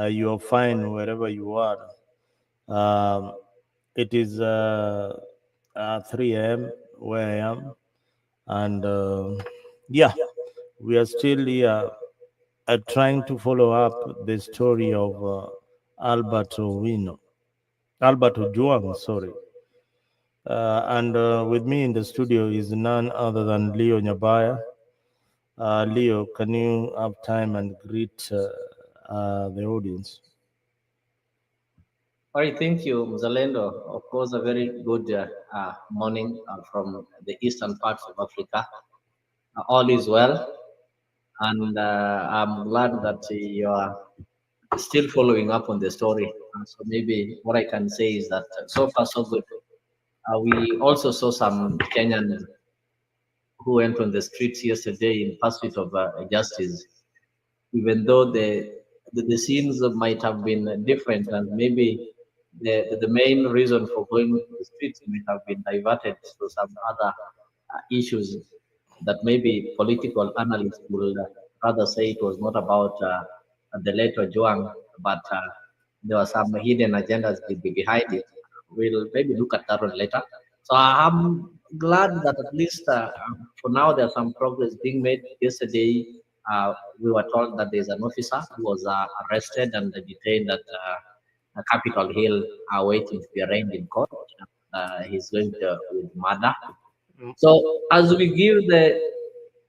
You are fine wherever you are. Um, it is 3 a.m. where I am, and yeah, we are still here trying to follow up the story of Albert Ojwang, sorry. And with me in the studio is none other than Leo Nyabaya. Leo, can you have time and greet the audience? All right, thank you, Mzalendo. Of course, a very good morning from the eastern parts of Africa. All is well, and I'm glad that you are still following up on the story. So maybe what I can say is that so far so good. We also saw some Kenyans who went on the streets yesterday in pursuit of justice, even though the scenes might have been different, and maybe the main reason for going to the streets might have been diverted to some other issues that maybe political analysts will rather say it was not about the late Ojwang, but there were some hidden agendas behind it. We'll maybe look at that one later. So I'm glad that at least for now there's some progress being made. Yesterday, we were told that there's an officer who was arrested and detained at Capitol Hill, waiting to be arraigned in court. He's going to with murder. So as we give the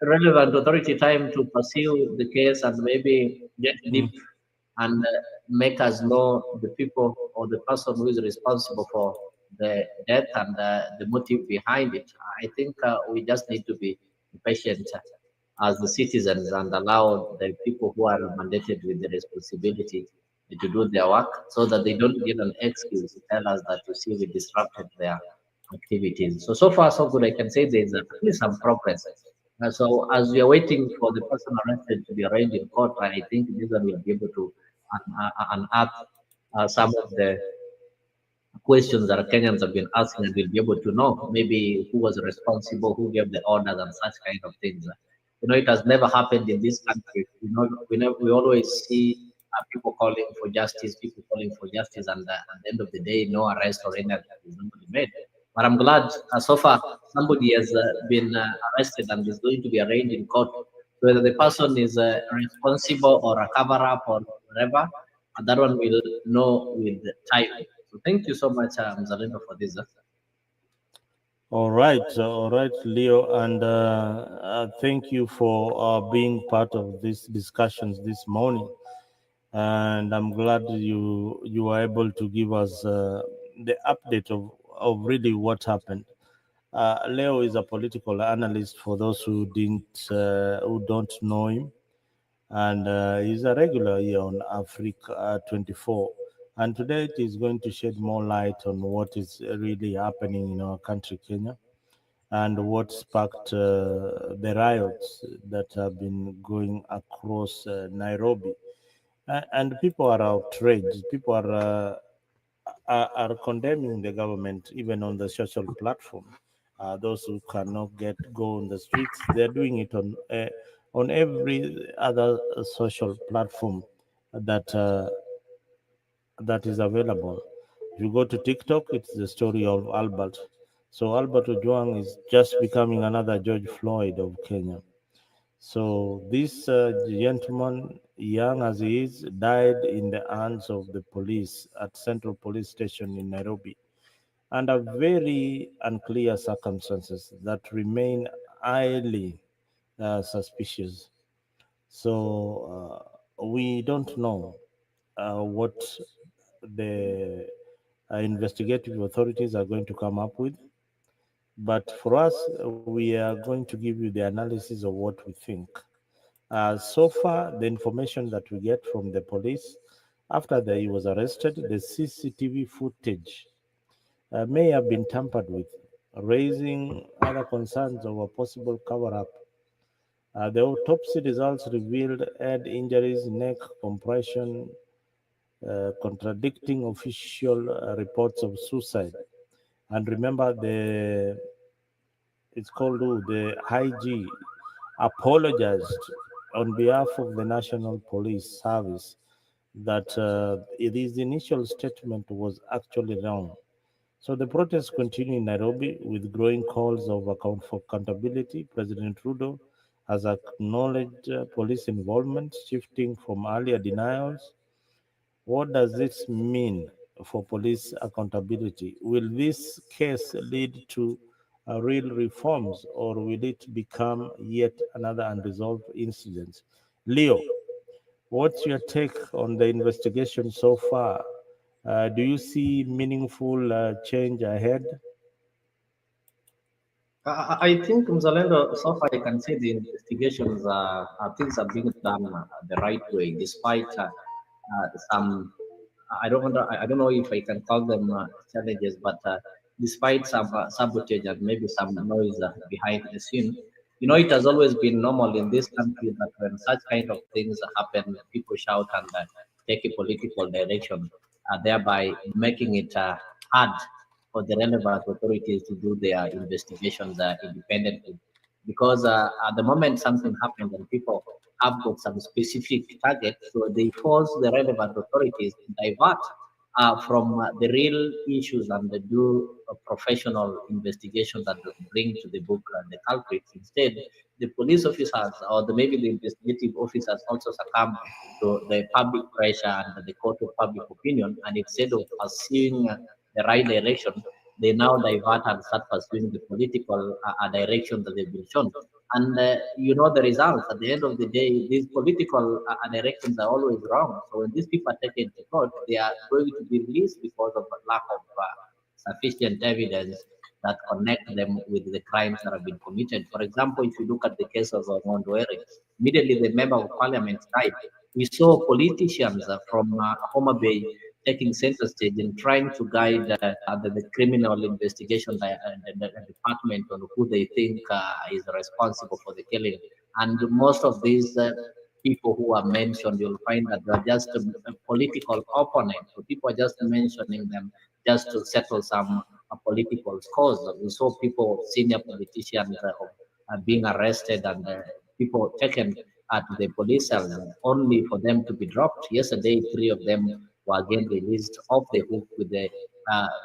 relevant authority time to pursue the case and maybe get deep and make us know the people or the person who is responsible for the death and the motive behind it. I think we just need to be patient as the citizens and allow the people who are mandated with the responsibility to do their work so that they don't get an excuse to tell us that you see we disrupted their activities. So so far so good. I can say there's at least some progress. So as we are waiting for the person arrested to be arraigned in court, I think this one will be able to unearth some of the questions that Kenyans have been asking, and we'll be able to know maybe who was responsible, who gave the orders, and such kind of things. It has never happened in this country. We always see people calling for justice, and at the end of the day, no arrest or any action is normally made. But I'm glad so far somebody has been arrested and is going to be arraigned in court. Whether the person is responsible or a cover up or whatever, that one will know with time. So thank you so much, Mzalendo, for this. All right, Leo, and thank you for being part of these discussions this morning. And I'm glad you were able to give us the update of really what happened. Leo is a political analyst for those who don't know him, and he's a regular here on Africa 24. And today it is going to shed more light on what is really happening in our country, Kenya, and what sparked the riots that have been going across Nairobi. And people are outraged. People are condemning the government even on the social platform. Those who cannot go on the streets, they're doing it on every other social platform that that is available. If you go to TikTok, it's the story of Albert. So Albert Ojwang is just becoming another George Floyd of Kenya. So this gentleman, young as he is, died in the hands of the police at Central Police Station in Nairobi under very unclear circumstances that remain highly suspicious. So we don't know what the investigative authorities are going to come up with. But for us, we are going to give you the analysis of what we think. So far, the information that we get from the police after he was arrested, the CCTV footage may have been tampered with, raising other concerns of a possible cover up. The autopsy results revealed head injuries, neck compression, contradicting official reports of suicide. And remember, it's called the IG apologized on behalf of the National Police Service that his initial statement was actually wrong. So the protests continue in Nairobi with growing calls of for accountability. President Trudeau has acknowledged police involvement, shifting from earlier denials. What does this mean for police accountability? Will this case lead to real reforms, or will it become yet another unresolved incident? Leo, what's your take on the investigation so far? Do you see meaningful change ahead? I think, Mzalendo, so far I can say the investigations, things are being done the right way, despite some, I don't know if I can call them challenges, but despite some sabotage and maybe some noise behind the scene. It has always been normal in this country that when such kind of things happen, people shout and take a political direction, thereby making it hard for the relevant authorities to do their investigations independently. Because at the moment something happens and people have got some specific targets, so they force the relevant authorities to divert from the real issues and do a professional investigation that will bring to the book the culprits. Instead, the police officers or maybe the investigative officers also succumb to the public pressure and the court of public opinion, and instead of pursuing the right direction, they now divert and start pursuing the political direction that they've been shown. And the results at the end of the day, these political directions are always wrong. So when these people are taken to court, they are going to be released because of a lack of sufficient evidence that connect them with the crimes that have been committed. For example, if you look at the case of Mondwere, immediately the member of parliament died. We saw politicians from Homa Bay taking center stage in trying to guide the criminal investigation the department on who they think is responsible for the killing. And most of these people who are mentioned, you'll find that they're just a political opponent. So people are just mentioning them just to settle some political scores. We saw people, senior politicians, being arrested and people taken to the police cells only for them to be dropped. Yesterday, three of them were again released off the hook with the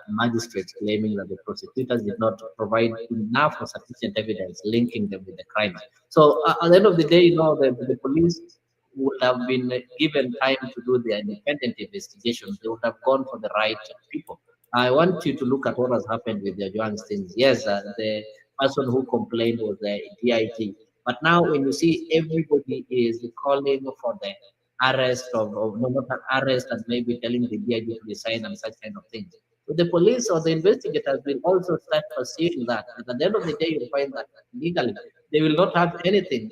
magistrates claiming that the prosecutors did not provide enough or sufficient evidence linking them with the crimes. So at the end of the day, the police would have been given time to do their independent investigations. They would have gone for the right people. I want you to look at what has happened with the Ojwang things. Yes, the person who complained was the DIG. But now when you see everybody is calling for the arrest of no, not an arrest and maybe telling the DIG to resign and such kind of things. So the police or the investigators will also start pursuing that. And at the end of the day, you'll find that legally they will not have anything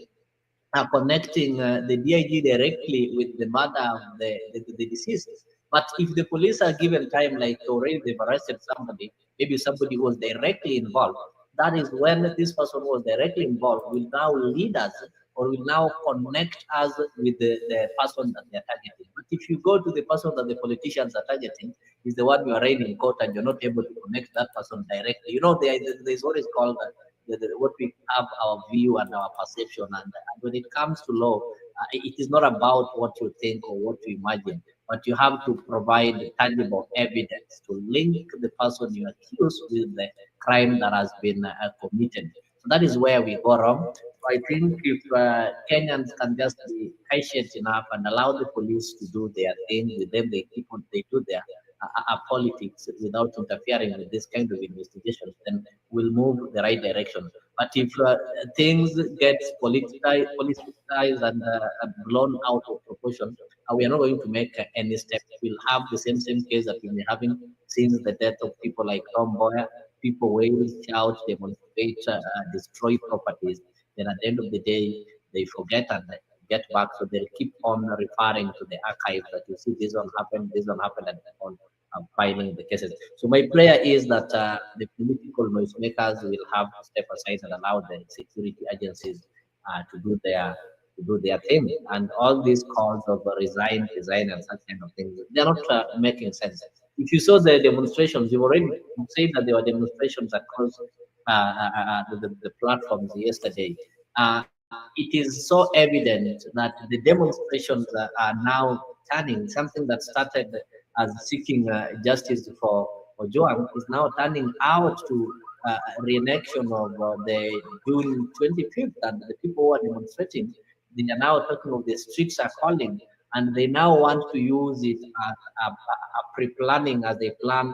connecting the DIG directly with the murder of the deceased. But if the police are given time, like already they've arrested somebody, maybe somebody was directly involved, that is when this person was directly involved will now lead us or will now connect us with the person that they're targeting. But if you go to the person that the politicians are targeting, is the one you are arraigned in court and you're not able to connect that person directly. There's what is called what we have our view and our perception. And when it comes to law, it is not about what you think or what you imagine, but you have to provide tangible evidence to link the person you accuse with the crime that has been committed. So that is where we go wrong. So I think if Kenyans can just be patient enough and allow the police to do their thing with them, they keep on they do their politics without interfering with this kind of investigations, then we'll move the right direction. But if things get politicized and blown out of proportion, we are not going to make any step. We'll have the same case that we've been having since the death of people like Tom Boyer. People wail, shout, demonstrate, destroy properties. Then at the end of the day, they forget and they get back. So they'll keep on referring to the archives that you see this one happened, and on filing the cases. So my prayer is that the political noisemakers will have to step aside and allow the security agencies to do their thing. And all these calls of resign, and such kind of things, they're not making sense. If you saw the demonstrations, you already said that there were demonstrations across the platforms yesterday. It is so evident that the demonstrations are now turning. Something that started as seeking justice for Ojwang is now turning out to re-election of the June 25th, and the people who are demonstrating, they are now talking of the streets are calling, and they now want to use it as a pre-planning as they plan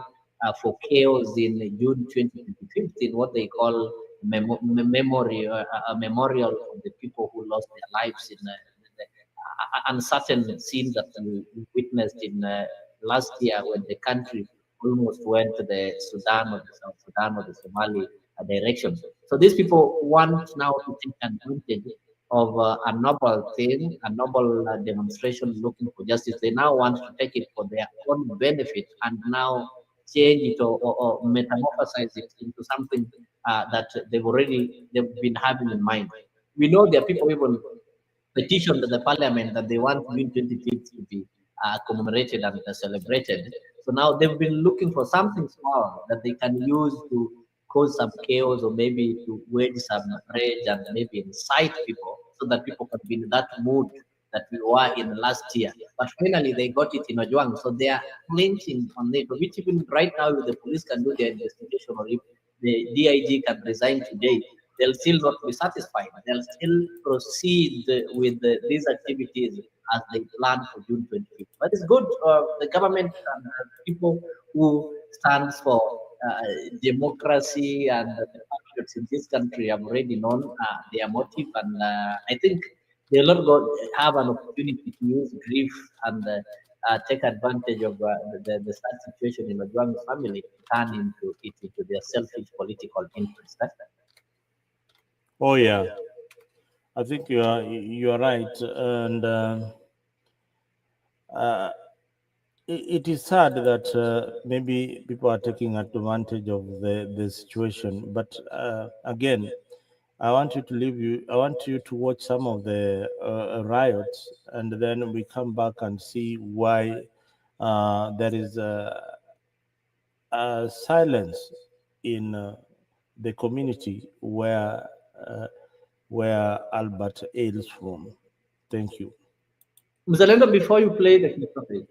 for chaos in June 2025 in what they call memory, a memorial of the people who lost their lives in the uncertain scene that we witnessed in last year when the country almost went to the Sudan or the South Sudan or the Somali direction. So these people want now to take advantage of a noble thing, a noble demonstration looking for justice. They now want to take it for their own benefit and now change it or metamorphosize it into something that they've been having in mind. We know there are people even petitioned the parliament that they want June 25th to be commemorated and celebrated. So now they've been looking for something small that they can use to cause some chaos or maybe to wage some rage and maybe incite people so that people can be in that mood that we were in last year. But finally, they got it in Ojwang. So they are clinching on it, which even right now, if the police can do their investigation or if the DIG can resign today, they'll still not be satisfied. They'll still proceed with these activities as they plan for June 25th. But it's good. The government and people who stands for democracy and the patriots in this country have already known their motive, and I think they'll not have an opportunity to use grief and take advantage of the sad situation in Ojwang's family to turn into their selfish political interest. Oh yeah, I think you are right, and uh, it is sad that maybe people are taking advantage of the situation. But again, I want you to leave you. I want you to watch some of the riots, and then we come back and see why there is a silence in the community uh, where Albert hails from. Thank you. Mzalendo, before you play the clip of it,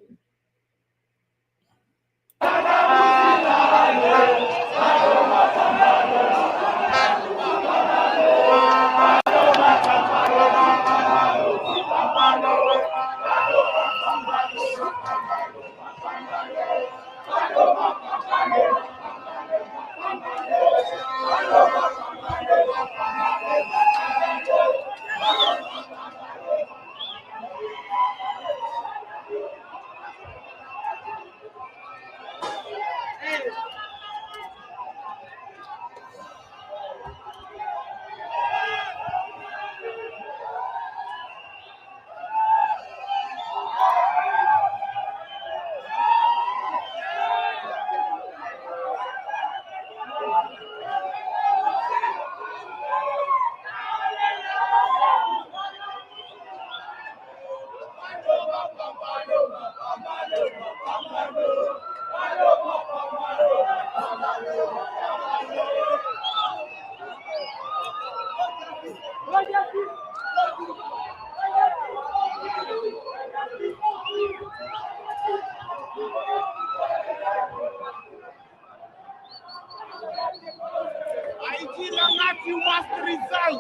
You must resign.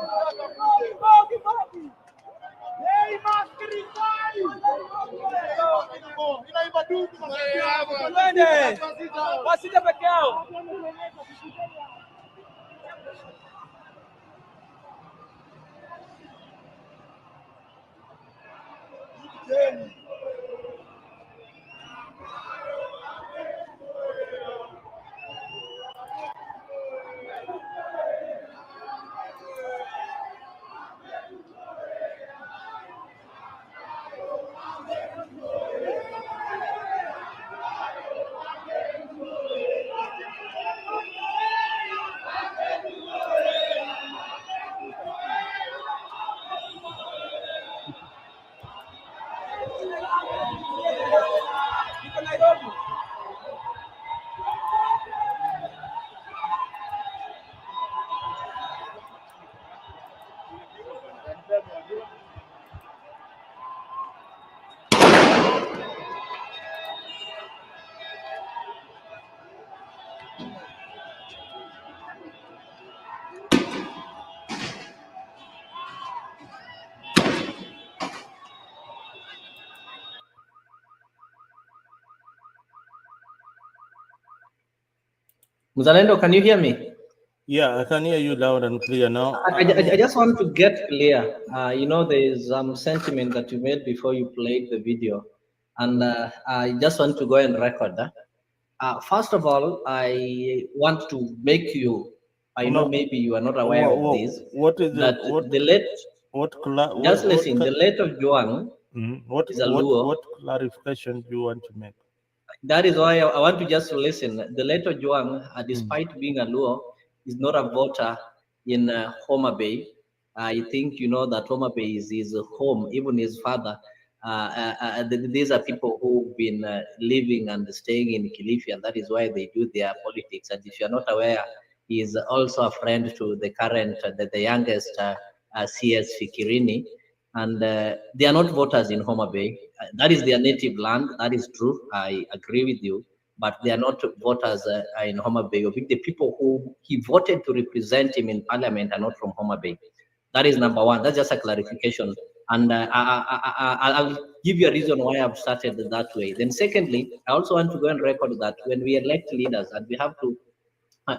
They must resign. Wasije peke yao. Mzalendo, can you hear me? Yeah, I can hear you loud and clear now. I just want to get clear. There is some sentiment that you made before you played the video, and I just want to go and record that. First of all, I want to make you. I know No, maybe you are not aware of this. what is it? That the late, What just listen, the late of Juang is a Luo. what clarification do you want to make? That is why I want to just listen. The later Juang, Mm. despite being a Luo, is not a voter in Homa Bay. I think you know that Homa Bay is his home, even his father. These are people who've been living and staying in Kilifi, and that is why they do their politics. And if you're not aware, he is also a friend to the current, the youngest CS Fikirini, and they are not voters in Homa Bay. That is their native land. That is true. I agree with you. But they are not voters in Homa Bay. The people who he voted to represent him in parliament are not from Homa Bay. That is number one. That's just a clarification. And I'll give you a reason why I've started that way. Then, secondly, I also want to go and record that when we elect leaders, and we have to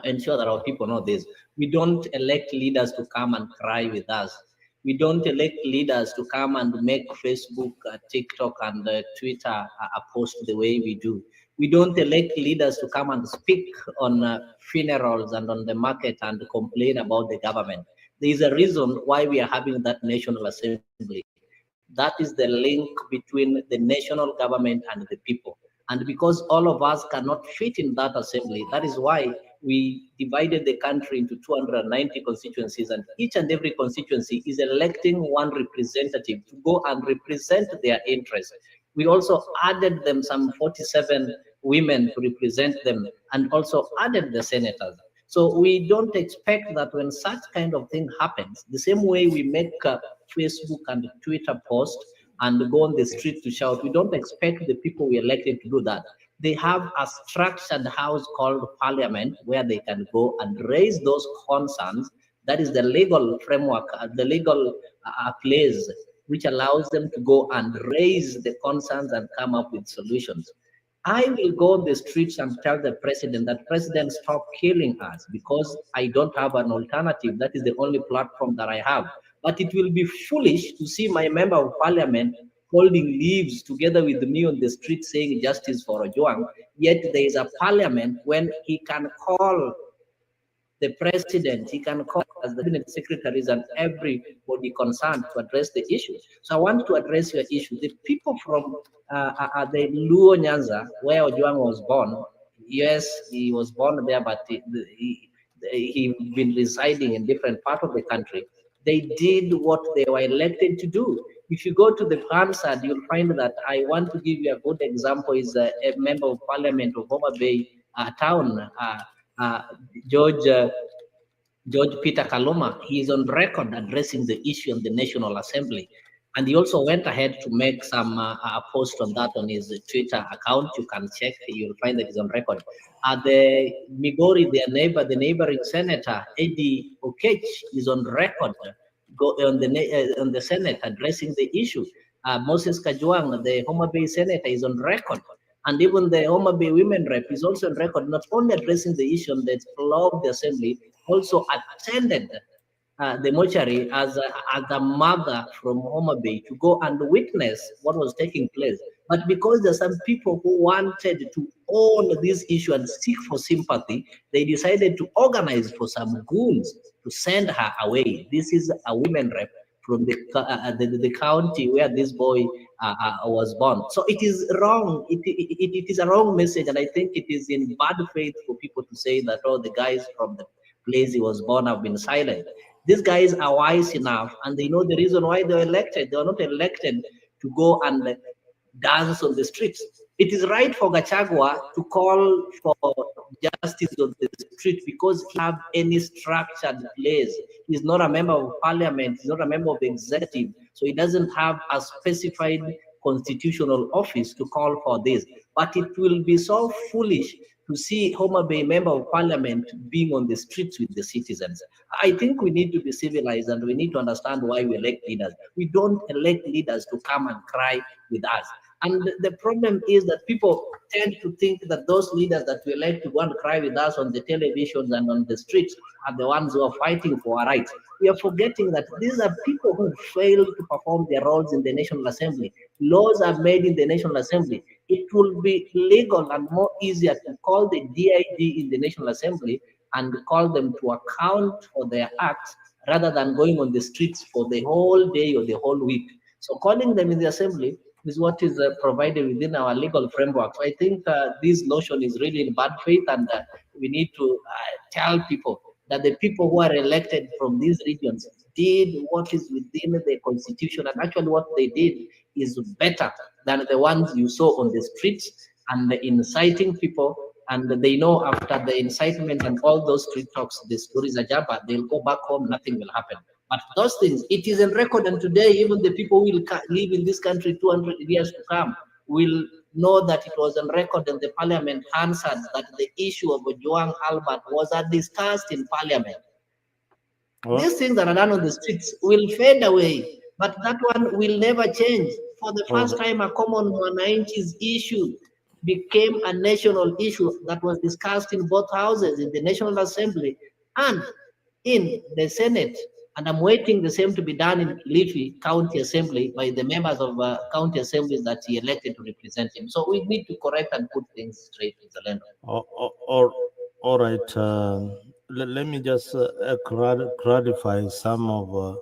ensure that our people know this. We don't elect leaders to come and cry with us. We don't elect leaders to come and make Facebook, TikTok, and Twitter a post the way we do. We don't elect leaders to come and speak on funerals and on the market and complain about the government. There is a reason why we are having that National Assembly. That is the link between the national government and the people. And because all of us cannot fit in that assembly, that is why we divided the country into 290 constituencies, and each and every constituency is electing one representative to go and represent their interests. We also added them some 47 women to represent them, and also added the senators. So we don't expect that when such kind of thing happens, the same way we make Facebook and Twitter posts and go on the street to shout, we don't expect the people we elected to do that. They have a structured house called parliament where they can go and raise those concerns. That is the legal framework, the legal place which allows them to go and raise the concerns and come up with solutions. I will go on the streets and tell the president that, President, stop killing us, because I don't have an alternative. That is the only platform that I have. But it will be foolish to see my member of parliament holding leaves together with me on the street saying justice for Ojwang, yet there is a parliament when he can call the president, he can call as the cabinet secretaries and everybody concerned to address the issue. So I want to address your issue. The people from the Luo Nyanza, where Ojwang was born, yes, he was born there, but he been residing in different part of the country. They did what they were elected to do. If you go to the Hansard, you'll find that I want to give you a good example is a member of parliament of Homa Bay town, uh, George. George Peter Kaluma, he is on record addressing the issue in the National Assembly. And he also went ahead to make some post on that on his Twitter account. You can check, you'll find that he's on record. The Migori, their neighbor, the neighboring senator, Eddie Okech, is on record on the Senate addressing the issue. Moses Kajwang, the Homa Bay senator, is on record. And even the Homa Bay women rep is also on record, not only addressing the issue on the floor of the assembly, also attended the mortuary as a mother from Homa Bay to go and witness what was taking place. But because there's some people who wanted to own this issue and seek for sympathy, they decided to organize for some goons to send her away. This is a women rep from the county where this boy was born. So it is wrong. It is a wrong message, and I think it is in bad faith for people to say that, oh, the guys from the place he was born have been silent. These guys are wise enough, and they know the reason why they were elected. They were not elected to go and dance on the streets. It is right for Gachagua to call for justice on the street because he have any structured place. He's not a member of parliament. He's not a member of the executive. So he doesn't have a specified constitutional office to call for this. But it will be so foolish to see Homa Bay member of parliament being on the streets with the citizens. I think we need to be civilized and we need to understand why we elect leaders. We don't elect leaders to come and cry with us. And the problem is that people tend to think that those leaders that we elect to go and cry with us on the televisions and on the streets are the ones who are fighting for our rights. We are forgetting that these are people who fail to perform their roles in the National Assembly. Laws are made in the National Assembly. It will be legal and more easier to call the DIG in the National Assembly and call them to account for their acts rather than going on the streets for the whole day or the whole week. So calling them in the assembly is what is provided within our legal framework. So I think this notion is really in bad faith, and we need to tell people that the people who are elected from these regions did what is within the constitution, and actually what they did is better than the ones you saw on the streets and inciting people. And they know after the incitement and all those street talks, the stories are jabba, they'll go back home, nothing will happen. But those things, it is in record, and today even the people who will live in this country 200 years to come will know that it was on record, and the parliament answered that the issue of Ojwang Albert was discussed in parliament. These things that are done on the streets will fade away, but that one will never change. For the first time, a common Mwananchi's issue became a national issue that was discussed in both houses, in the National Assembly and in the Senate. And I'm waiting the same to be done in Kilifi County Assembly by the members of county assemblies that he elected to represent him. So we need to correct and put things straight in the land. All right. Let me just clarify some of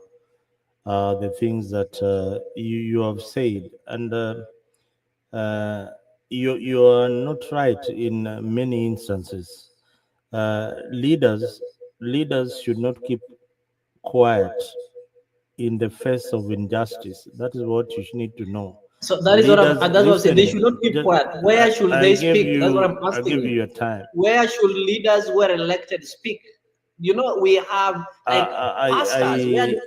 the things that you have said, and you are not right in many instances. Leaders should not keep quiet in the face of injustice. That is what you need to know. So that is what that's what I'm saying. They should not keep just, quiet. Where should they speak? That's what I'm I asking give you you. your time. Where should leaders who are elected speak? You know, we have like pastors. Where do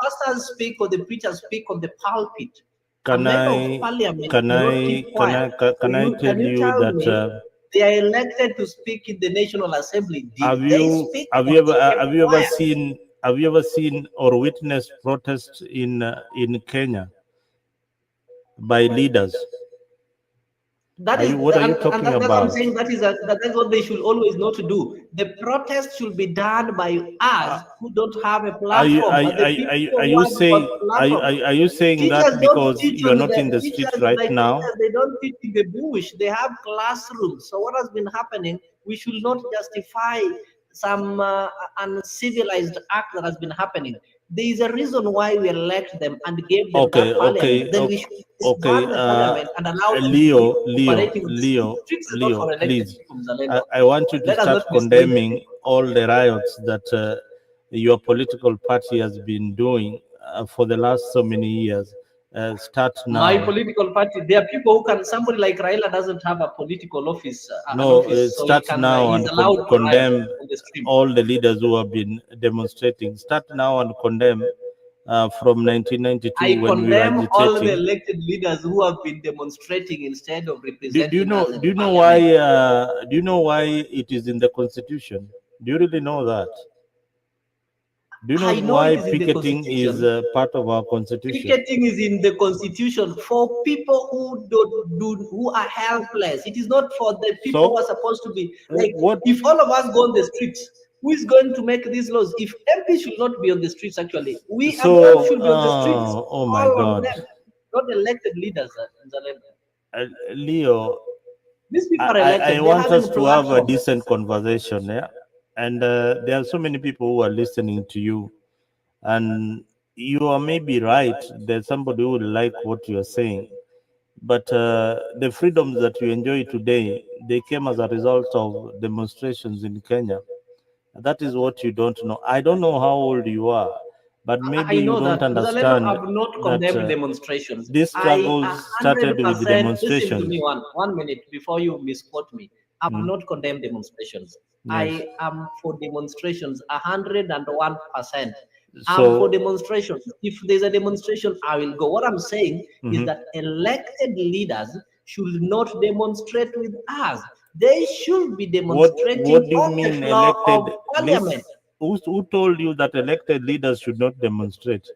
pastors speak or the preachers speak on the pulpit? A member of parliament cannot keep quiet. Can I tell Can you you tell that me they are elected to speak in the National Assembly? Did have they you speak have or you ever they kept quiet? have you ever seen or witnessed protests in Kenya by leaders? That is, What are you and talking that's what I'm about? saying. That's what they should always know to do. The protest should be done by us who don't have a platform, but the people Are who you have got saying platform. are you saying that Teachers don't because teach you are on not the in the streets teachers right like now? teachers. They don't teach in the bush. They have classrooms. So what has been happening? We should not justify some uncivilized act that has been happening. There is a reason why we elect them and gave them that parliament. Then we should Okay. disband the parliament and allow them to Leo, be operating on the streets. Streets is not for elected please. people, Mzalendo. I want you to Let us start not mislead the condemning people. all the riots that your political party has been doing for the last so many years. Start My now. political party, there are people who can. Somebody like Raila doesn't have a political office, an No, office, so he start can. now He's and allowed to riot condemn on the street. all the leaders who have been demonstrating. Start now and condemn from 1992 I when we were condemn all the agitating. elected leaders who have been demonstrating instead of Do you representing know? us in Do you know why? parliament. Do you know why it is in the constitution? Do you really know that? Do you know I know it why is in the picketing is constitution. part of our constitution? Picketing is in the constitution for people who don't do who are helpless. It is not for the people who are So, supposed to be like. what? If all of us go on the streets, who is going to make these laws? If MPs should not be on the streets, actually, we and all So, should be on the streets. oh my All of God, them, not elected leaders. Leo, These people are I elected. They're want us having to have a platform. decent conversation, yeah. And there are so many people who are listening to you, and you are maybe right. There's somebody who will like what you are saying, but the freedoms that you enjoy today, they came as a result of demonstrations in Kenya. That is what you don't know. I don't know how old you are, but maybe I you know don't that Mzalendo understand have not that condemned demonstrations. these I struggles started with 100% listen to demonstrations. me one minute before you misquote me. I've Mm, not condemned demonstrations. yes. I am for demonstrations 101%. I'm for So, demonstrations. If there's a demonstration, I will go. What I'm saying is mhm. that elected leaders should not demonstrate with us. They should be What demonstrating do you on the mean floor elected? of List? parliament. Who told you that elected leaders should not demonstrate?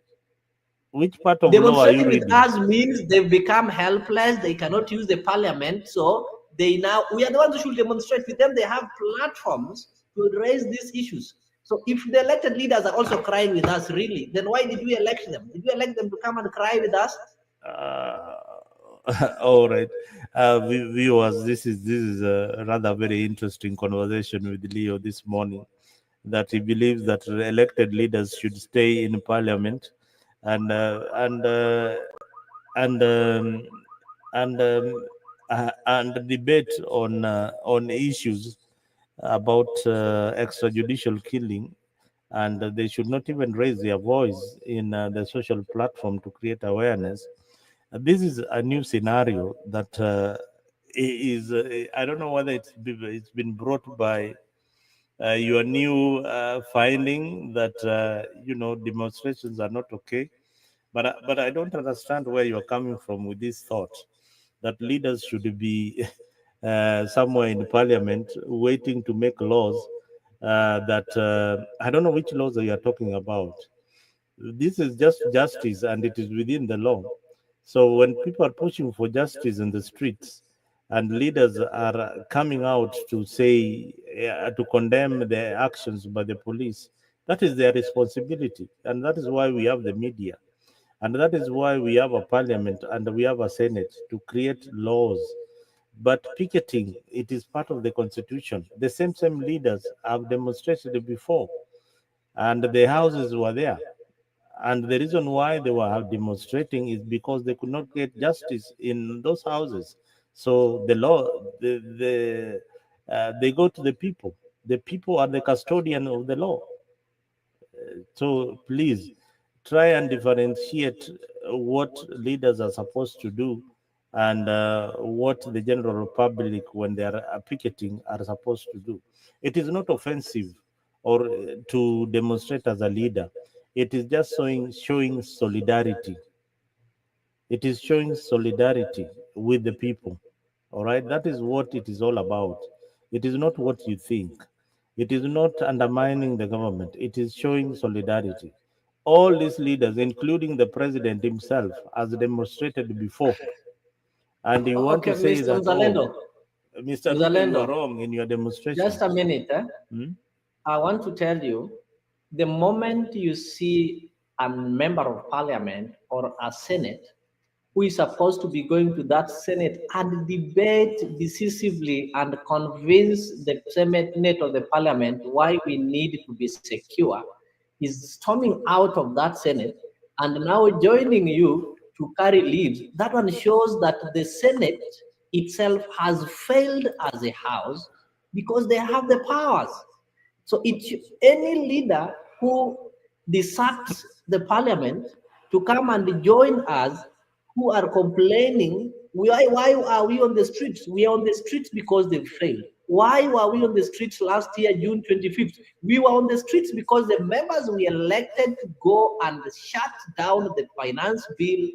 Which part of law are you Demonstrating with reading? us means they've become helpless. They cannot use the parliament. So we are the ones who should demonstrate with them. They have platforms to raise these issues. So if the elected leaders are also crying with us, really, then why did we elect them? Did we elect them to come and cry with us? Uh, all right, viewers, this is a rather very interesting conversation with Leo this morning. That he believes that elected leaders should stay in parliament, and and um, and debate on issues about extrajudicial killing, and they should not even raise their voice in the social platform to create awareness. This is a new scenario that is I don't know whether it's been brought by your new finding that demonstrations are not okay, but I don't understand where you are coming from with this thought that leaders should be somewhere in parliament waiting to make laws that I don't know which laws you are talking about. This is just justice and it is within the law. So when people are pushing for justice in the streets and leaders are coming out to say, to condemn the actions by the police, that is their responsibility. And that is why we have the media. And that is why we have a parliament and we have a senate to create laws. But picketing, it is part of the constitution. The same leaders have demonstrated before, and the houses were there. And the reason why they were demonstrating is because they could not get justice in those houses. So the law, they go to the people. The people are the custodian of the law. So please try and differentiate what leaders are supposed to do and what the general public, when they are picketing, are supposed to do. It is not offensive or to demonstrate as a leader. It is just showing solidarity. It is showing solidarity with the people. All right, that is what it is all about. It is not what you think. It is not undermining the government. It is showing solidarity. All these leaders, including the president himself, has demonstrated before. And you want Okay, to say Mr. that, oh, Mzalendo, Mr. Ruto, you are Mzalendo, wrong in your just a demonstrations. minute. Hmm? I want to tell you, the moment you see a member of parliament or a senate who is supposed to be going to that senate and debate decisively and convince the senate of the parliament why we need to be secure, is storming out of that senate and now joining you to carry leaves. That one shows that the senate itself has failed as a house because they have the powers. So any leader who deserts the parliament to come and join us who are complaining, why are we on the streets? We are on the streets because they failed. Why were we on the streets last year, June 25th? We were on the streets because the members we elected to go and shut down the finance bill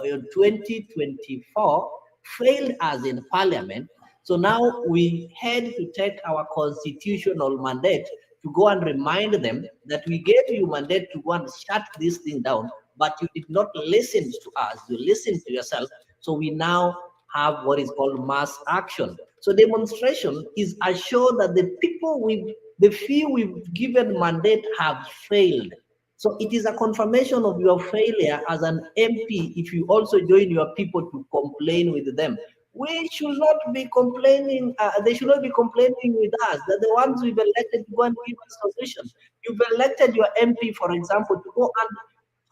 in 2024 failed us in parliament. So now we had to take our constitutional mandate to go and remind them that we gave you mandate to go and shut this thing down, but you did not listen to us. You listened to yourself. So we now have what is called mass action. So demonstration is a show that the few we've given mandate have failed. So it is a confirmation of your failure as an MP if you also join your people to complain with them. We should not be complaining, they should not be complaining with us. They're the ones we've elected to go and give us solution. You've elected your MP, for example, to go and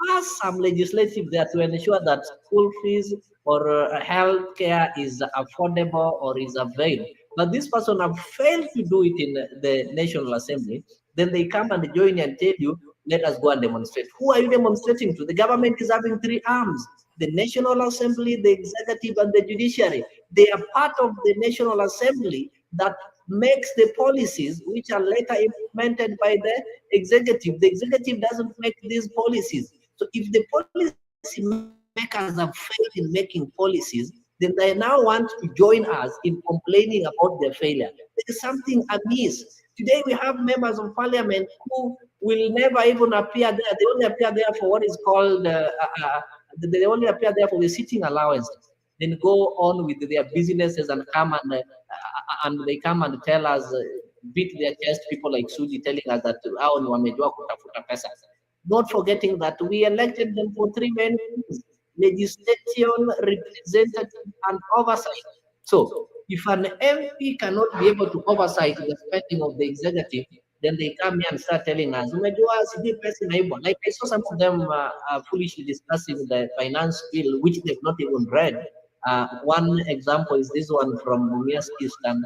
pass some legislative there to ensure that school fees or health care is affordable or is availed. But this person have failed to do it in the National Assembly. Then they come and join and tell you, let us go and demonstrate. Who are you demonstrating to? The government is having three arms: the National Assembly, the executive, and the judiciary. They are part of the National Assembly that makes the policies which are later implemented by the executive. The executive doesn't make these policies. So if the policy makers have failed in making policies, then they now want to join us in complaining about their failure. There is something amiss. Today we have members of parliament who will never even appear there. They only appear there for what is called, they only appear there for the sitting allowances. Then go on with their businesses and come and they come and tell us, beat their chest, people like Suji telling us that hao ni wamejua kutafuta pesa. Not forgetting that we elected them for three main things: legislation, representative, and oversight. So if an MP cannot be able to oversight the spending of the executive, then they come here and start telling us, "Umejua sijui pesa inaibwa." Like I saw some of them foolishly discussing the finance bill, which they've not even read. One example is this one from Mumias Eastern.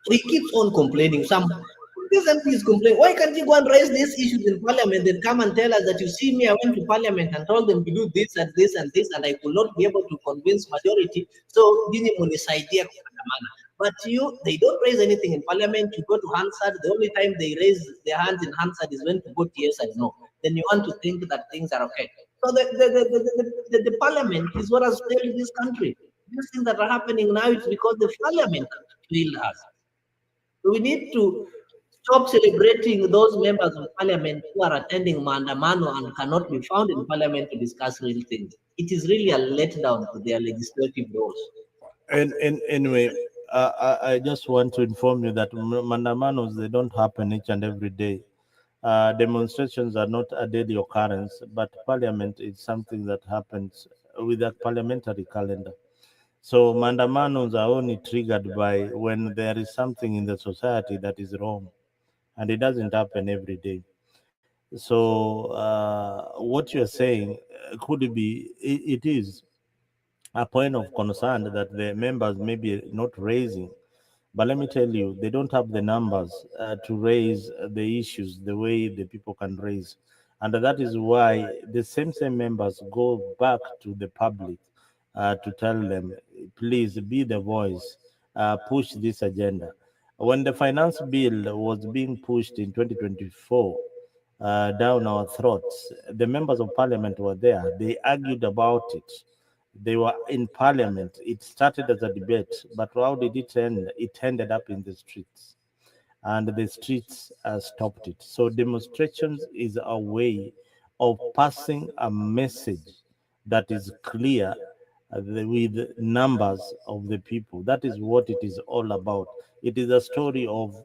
So he keeps on complaining. This MP is complaining. Why can't you go and raise these issues in parliament and come and tell us that, you see me, I went to parliament and told them to do this and this and this, and I could not be able to convince majority. So idea. But they don't raise anything in parliament. You go to Hansard, the only time they raise their hands in Hansard is when to vote yes and no. Then you want to think that things are okay. So the parliament is what has failed this country. These things that are happening now, it's because the parliament failed us. So we need to stop celebrating those members of parliament who are attending Maandamano and cannot be found in parliament to discuss real things. It is really a letdown to their legislative roles. And anyway, I just want to inform you that mandamanos, they don't happen each and every day. Demonstrations are not a daily occurrence, but parliament is something that happens with a parliamentary calendar. So mandamanos are only triggered by when there is something in the society that is wrong, and it doesn't happen every day. So what you're saying could be, it is a point of concern that the members may be not raising. But let me tell you, they don't have the numbers to raise the issues the way the people can raise. And that is why the same members go back to the public to tell them, please be the voice, push this agenda. When the finance bill was being pushed in 2024 down our throats, the members of parliament were there. They argued about it. They were in parliament. It started as a debate, but how did it end? It ended up in the streets, and the streets stopped it. So demonstrations is a way of passing a message that is clear with numbers of the people. That is what it is all about. It is a story of,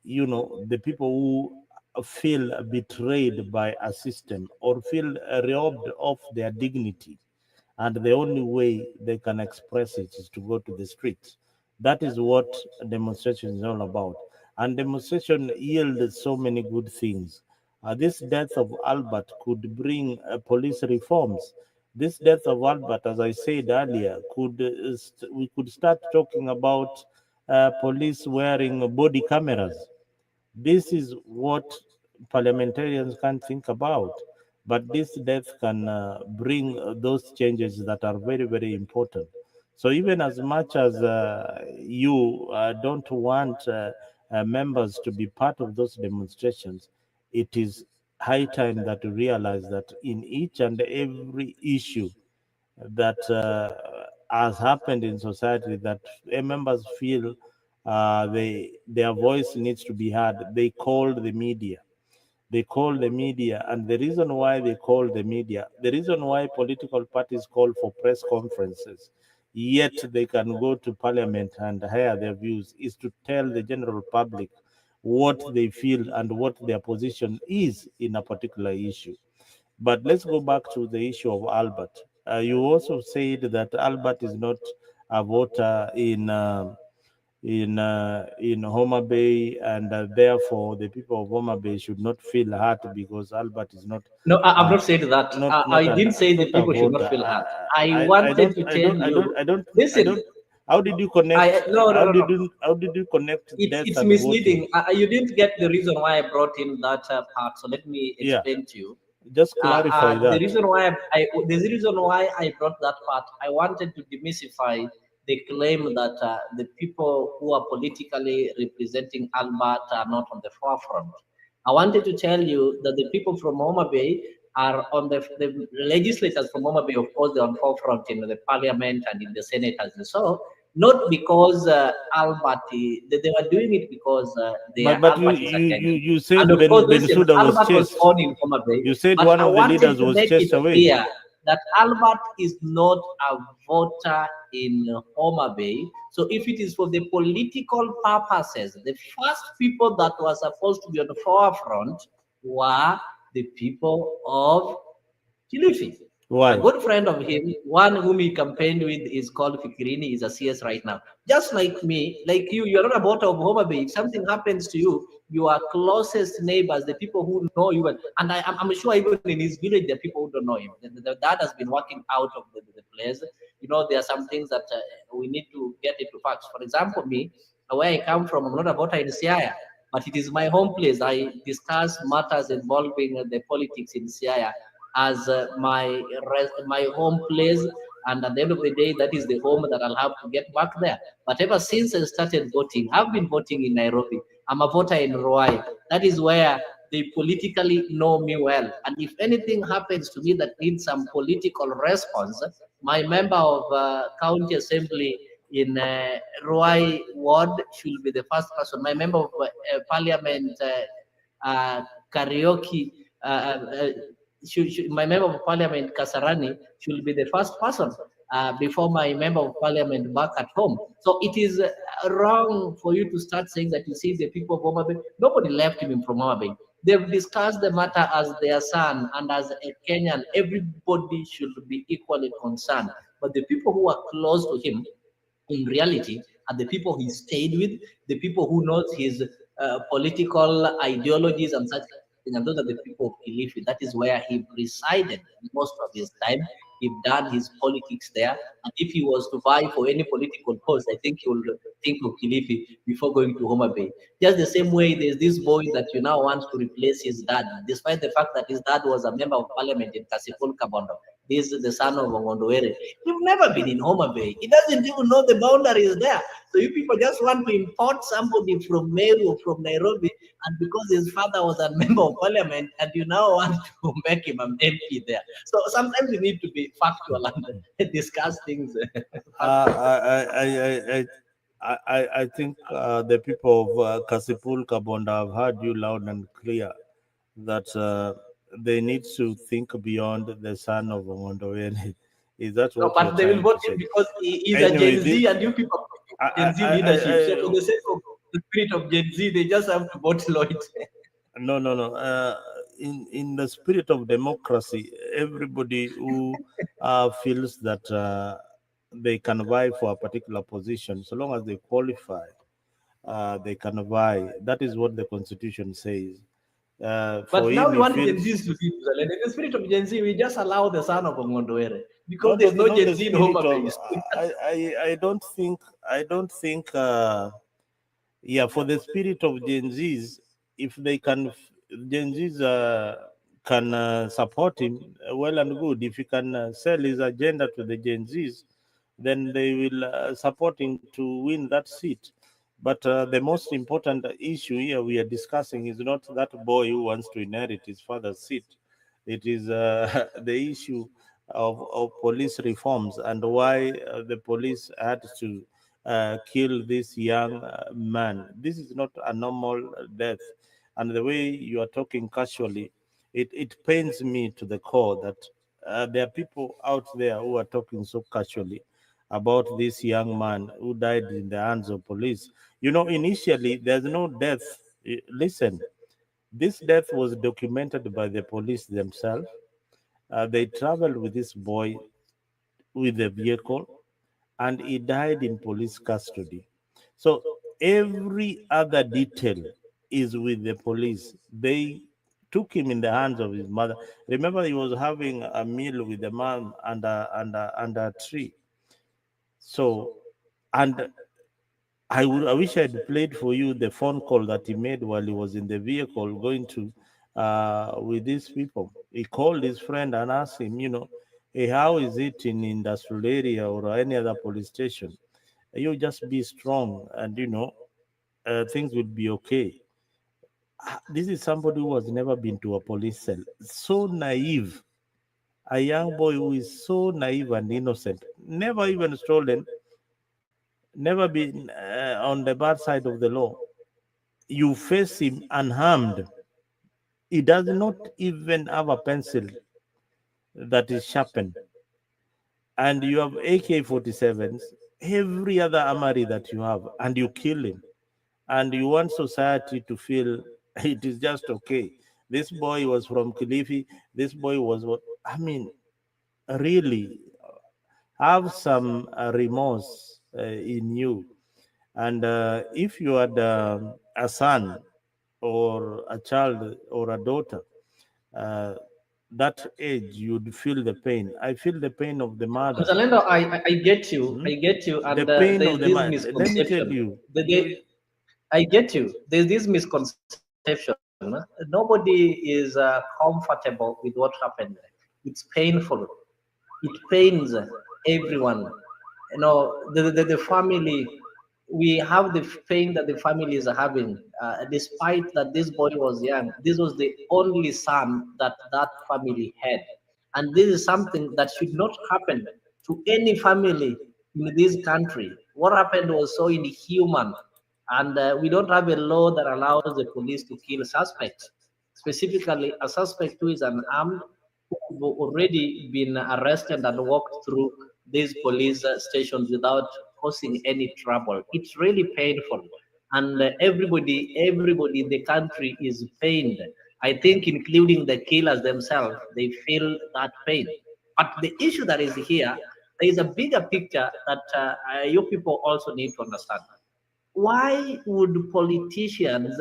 the people who feel betrayed by a system or feel robbed of their dignity, and the only way they can express it is to go to the streets. That is what demonstration is all about. And demonstration yields so many good things. This death of Albert could bring police reforms. This death of Albert, as I said earlier, we could start talking about police wearing body cameras. This is what parliamentarians can think about. But this death can bring those changes that are very, very important. So even as much as you don't want members to be part of those demonstrations, it is high time that we realize that in each and every issue that has happened in society, that members feel their voice needs to be heard, they called the media. They call the media, and the reason why they call the media, the reason why political parties call for press conferences, yet they can go to parliament and hear their views, is to tell the general public what they feel and what their position is in a particular issue. But let's go back to the issue of Albert. You also said that Albert is not a voter in Homa Bay, and therefore the people of Homa Bay should not feel hurt because Albert is not No, I've uh, not said that. I didn't say not the a people should not voter. feel hurt. I wanted to tell you, I listen, don't. How did you connect? no, no, no, no. How did you connect death It's and voting? misleading. You didn't get the reason why I brought in that part. So let me Yeah, explain to you. just clarify The that. reason why the reason why I brought that part, I wanted to demystify the claim that the people who are politically representing Albert are not on the forefront. I wanted to tell you that the people from Homa Bay are on the legislators from Homa Bay, of course, they're on forefront in the parliament and in the senate and so. not because Albert, they were doing it because But Albert is a Kenyan. you And said of course, listen, Bensouda was Albert was chased. born in Homa Bay, You said but one I of the wanted leaders to was make it chased away. clear that Albert is not a voter in Homa Bay. So if it is for the political purposes, the first people that were supposed to be on the forefront were the people of Kilifi. A Why? good friend of him, one whom he campaigned with, is called Fikirini, is a CS right now. Just like me, like you, you're not a voter of Homa Bay. If something happens to you, your closest neighbors, the people who know you, and I'm sure even in his village, there are people who don't know him. The dad has been working out of the place. You know, there are some things that we need to get into facts. For example, me, where I come from, I'm not a voter in Siaya, but it is my home place. I discuss matters involving the politics in Siaya as my home place, and at the end of the day, that is the home that I'll have to get back there. But ever since I started voting, I've been voting in Nairobi. I'm a voter in Ruai. That is where they politically know me well. And if anything happens to me that needs some political response, my member of county assembly in Ruai ward should be the first person. My member of parliament karaoke my member of parliament Kasarani should be the first person before my member of parliament back at home. So it is wrong for you to start saying that you see the people of Homa Bay. Nobody left him from Homa Bay. They've discussed the matter as their son, and as a Kenyan, everybody should be equally concerned. But the people who are close to him in reality are the people he stayed with, the people who knows his political ideologies and such thing, and those are the people of Kilifi. That is where he resided most of his time. He done his politics there, and if he was to vie for any political post, I think he will think of Kilifi before going to Homa Bay. Just the same way, there's this boy that you now want to replace his dad, despite the fact that his dad was a member of parliament in Kasipul Kabondo. This is the son of Ngondowere. You've never been in Homa Bay. He doesn't even know the boundaries there. So you people just want to import somebody from Meru or from Nairobi, and because his father was a member of parliament, and you now want to make him an MP there. So sometimes you need to be factual and discuss things factually. I think the people of Kasipul Kabonda have heard you loud and clear that they need to think beyond the son of Mondowere. Is that No, what you're but they will trying vote to him say? because he is a Anyway, Gen Z, and you people are I, pushing Gen I, Z I, leadership. So for I, the sake of the spirit of Gen Z, they just have to vote Lloyd. no, no, no. In the spirit of democracy, everybody who feels that they can vie for a particular position, so long as they qualify, they can vie. That is what the constitution says. For But now him, we he want Gen feels Zs to be Jerusalem. In the spirit of Gen Z, we just allow the son of Ngondwere because not there's no not Gen the Z in spirit Homa Bay. of. So we can't. I don't think. Yeah, for the spirit of Gen Zs, if they can, Gen Zs can support him, well and good. If he can sell his agenda to the Gen Zs, then they will support him to win that seat. But the most important issue here we are discussing is not that boy who wants to inherit his father's seat. It is the issue of police reforms and why the police had to kill this young man. This is not a normal death. And the way you are talking casually, it pains me to the core that there are people out there who are talking so casually about this young man who died in the hands of police. You know, initially, there's no death. Listen, this death was documented by the police themselves. They traveled with this boy with the vehicle and he died in police custody. So every other detail is with the police. They took him in the hands of his mother. Remember, he was having a meal with the mom under a tree. So, and I wish I'd played for you the phone call that he made while he was in the vehicle going to with these people. He called his friend and asked him, hey, how is it in industrial area or any other police station? You just be strong, and things will be okay. This is somebody who has never been to a police cell. So naive, a young boy who is so naive and innocent, never even stolen. never been on the bad side of the law. You face him unharmed. He does not even have a pencil that is sharpened. And you have AK-47s, every other armory that you have, and you kill him. And you want society to feel it is just okay. This boy was from Kilifi. This boy was what? I mean, really, have some remorse in you. And if you had a son or a child or a daughter, uh, that age, you'd feel the pain. I feel the pain of the mother. Zalendo, I get you, Hmm? I get you, The and pain there's of the this mother. Let me tell misconception. you, I get you. There's this misconception. Nobody is comfortable with what happened. It's painful. It pains everyone. You know, the family, we have the pain that the family is having, despite that this boy was young. This was the only son that that family had. And this is something that should not happen to any family in this country. What happened was so inhuman. And we don't have a law that allows the police to kill suspects, specifically a suspect who is unarmed, who already been arrested and walked through these police stations without causing any trouble. It's really painful. And everybody in the country is pained. I think, including the killers themselves, they feel that pain. But the issue that is here, there is a bigger picture that you people also need to understand. Why would politicians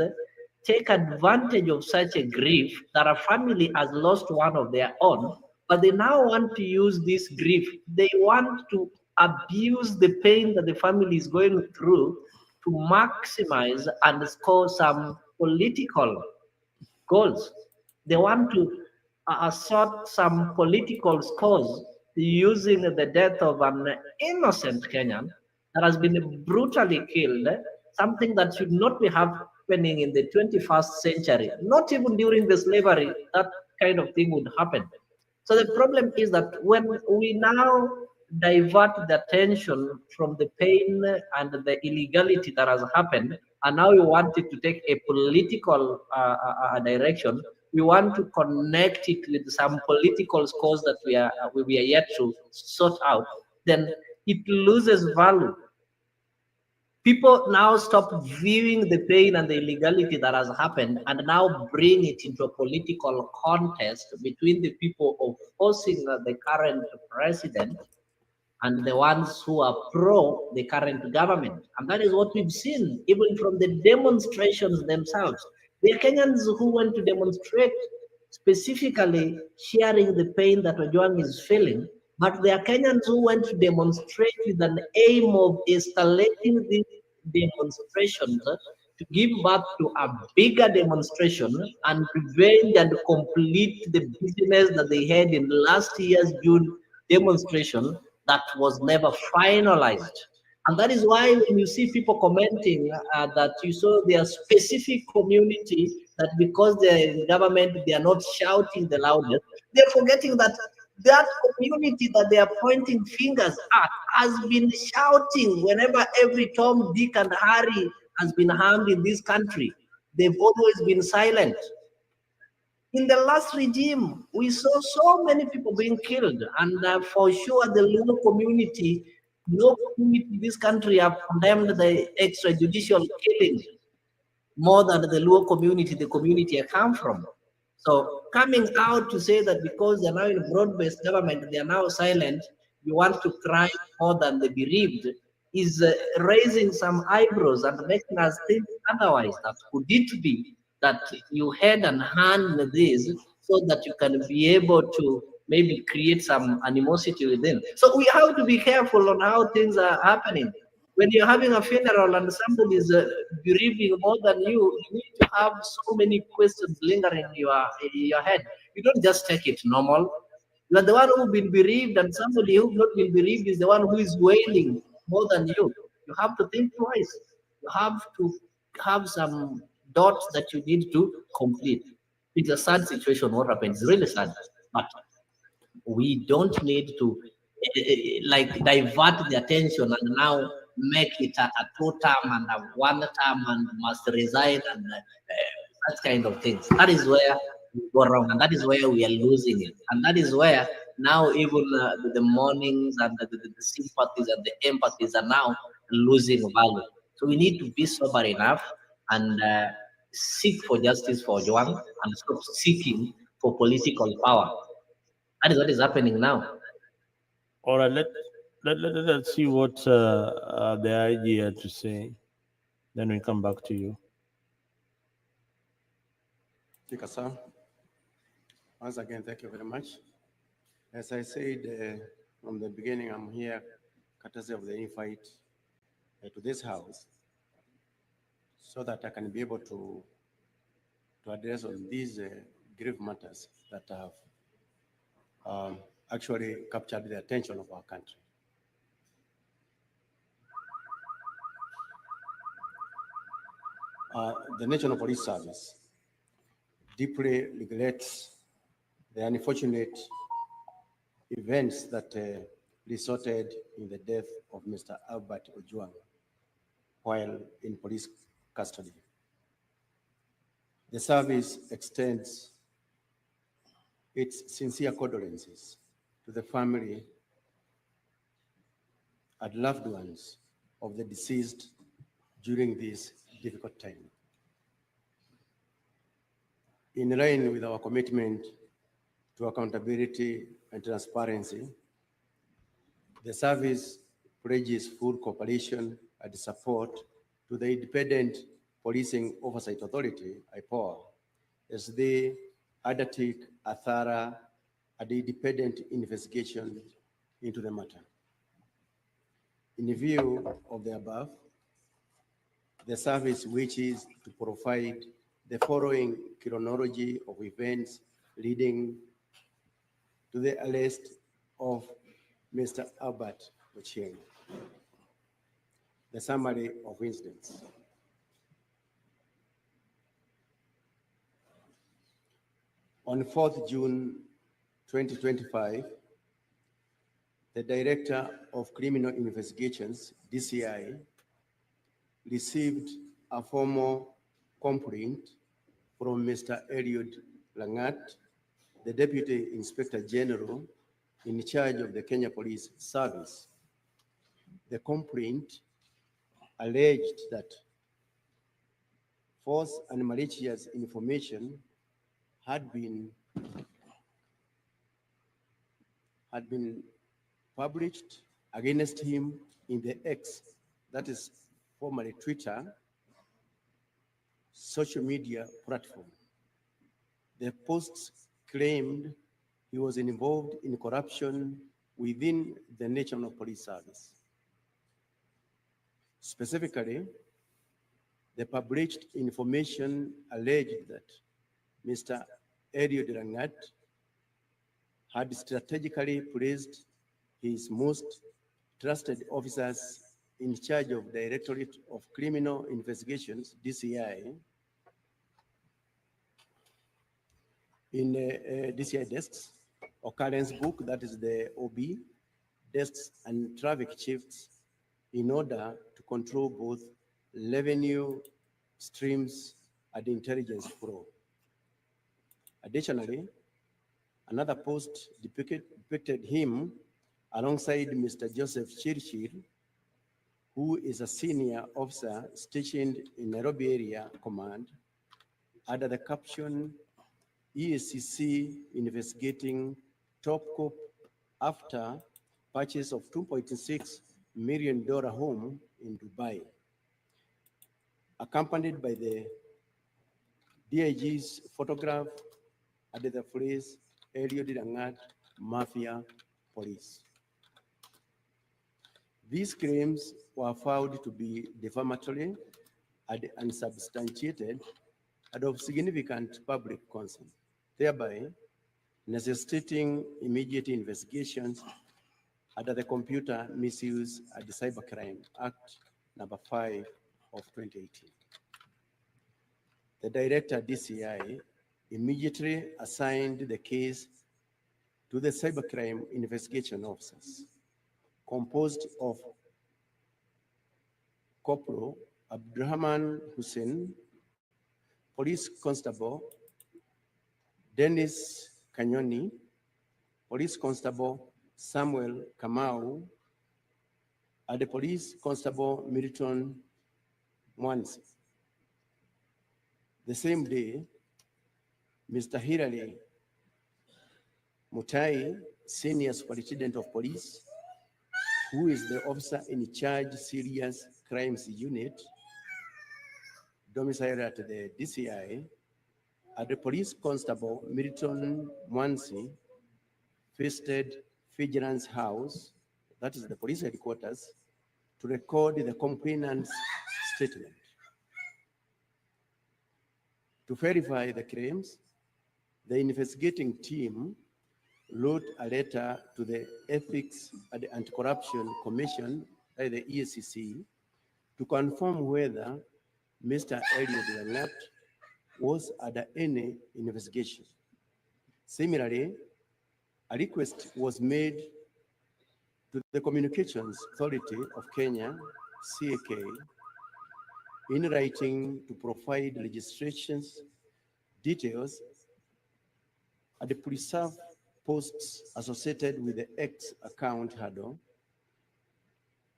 take advantage of such a grief that a family has lost one of their own, but they now want to use this grief? They want to abuse the pain that the family is going through to maximize and score some political goals. They want to assert some political scores using the death of an innocent Kenyan that has been brutally killed, something that should not be happening in the 21st century. Not even during the slavery, that kind of thing would happen. So the problem is that when we now divert the attention from the pain and the illegality that has happened, and now we want it to take a political direction, we want to connect it with some political scores that we are yet to sort out, then it loses value. People now stop viewing the pain and the illegality that has happened and now bring it into a political contest between the people opposing the current president and the ones who are pro the current government. And that is what we've seen even from the demonstrations themselves. The Kenyans who went to demonstrate specifically sharing the pain that Ojwang is feeling, but there are Kenyans who went to demonstrate with an aim of escalating these demonstrations to give birth to a bigger demonstration and revenge and complete the business that they had in last year's June demonstration that was never finalized. And that is why when you see people commenting that you saw their specific community, that because they're in government, they are not shouting the loudest, they're forgetting that that community that they are pointing fingers at has been shouting whenever every Tom, Dick, and Harry has been harmed in this country. They've always been silent. In the last regime, we saw so many people being killed, and for sure, the Luo community, no community in this country have condemned the extrajudicial killings more than the Luo community, the community I come from. So coming out to say that because they're now in broad-based government, they are now silent, you want to cry more than the bereaved, is raising some eyebrows and making us think otherwise. That could it be that you had and hand this so that you can be able to maybe create some animosity within? So we have to be careful on how things are happening. When you're having a funeral and somebody is bereaving more than you need to have so many questions lingering in your head. You don't just take it normal. You are the one who's been bereaved, and somebody who's not been bereaved is the one who is wailing more than you. You have to think twice. You have to have some dots that you need to complete. It's a sad situation. What happens? It's really sad. But we don't need to like divert the attention and now make it a two-term and a one-term and must resign and that kind of things. That is where we go wrong, and that is where we are losing it. And that is where now even the mournings and the sympathies and the empathies are now losing value. So we need to be sober enough and seek for justice for Ojwang and stop seeking for political power. That is what is happening now. All right, let's see what the IG had to say. Then we come back to you. Speaker, sir. Once again, thank you very much. As I said from the beginning, I'm here courtesy of the invite to this house so that I can be able to address on these grave matters that have actually captured the attention of our country. The National Police Service deeply regrets the unfortunate events that resulted in the death of Mr. Albert Ojwang while in police custody. The service extends its sincere condolences to the family and loved ones of the deceased during this difficult time. In line with our commitment to accountability and transparency, the service pledges full cooperation and support to the Independent Policing Oversight Authority, IPOA, as they undertake a thorough and independent investigation into the matter. In view of the above, the service wishes to provide the following chronology of events leading to the arrest of Mr. Albert Ojwang. The summary of incidents. On 4th June 2025, the Director of Criminal Investigations, DCI, received a formal complaint from Mr. Eliud Langat, the Deputy Inspector General in charge of the Kenya Police Service. The complaint alleged that false and malicious information had been published against him in the X, that is formerly Twitter, social media platform. The posts claimed he was involved in corruption within the National Police Service. Specifically, the published information alleged that Mr. Eliud Langat had strategically placed his most trusted officers in charge of Directorate of Criminal Investigations, DCI, in DCI desks, occurrence book, that is the OB, desks and traffic chiefs, in order to control both revenue streams and intelligence flow. Additionally, another post depicted him alongside Mr. Joseph Chirchir, who is a senior officer stationed in Nairobi Area Command, under the caption, EACC investigating top cop after purchase of $2.6 million home in Dubai, accompanied by the DIG's photograph under the phrase, Eliud Langat Mafia Police. These claims were found to be defamatory and unsubstantiated and of significant public concern, thereby necessitating immediate investigations under the Computer Misuse and Cybercrime Act number 5 of 2018. The Director DCI immediately assigned the case to the cybercrime investigation officers, composed of Corporal Abdurrahman Hussein, Police Constable Dennis Kanyoni, Police Constable Samuel Kamau, and the Police Constable Milton Mwansi. The same day, Mr. Hilary Mutai, Senior Superintendent of Police, who is the officer in charge Serious Crimes Unit, domiciled at the DCI, and the Police Constable Milton Mwansi visited Vigilance House, that is the police headquarters, to record the complainant's statement. To verify the claims, the investigating team wrote a letter to the Ethics and Anti-Corruption Commission, the EACC, to confirm whether Mr. Eliud Langat was under any investigation. Similarly, a request was made to the Communications Authority of Kenya, CAK, in writing to provide registrations, details, and preserve posts associated with the X account handle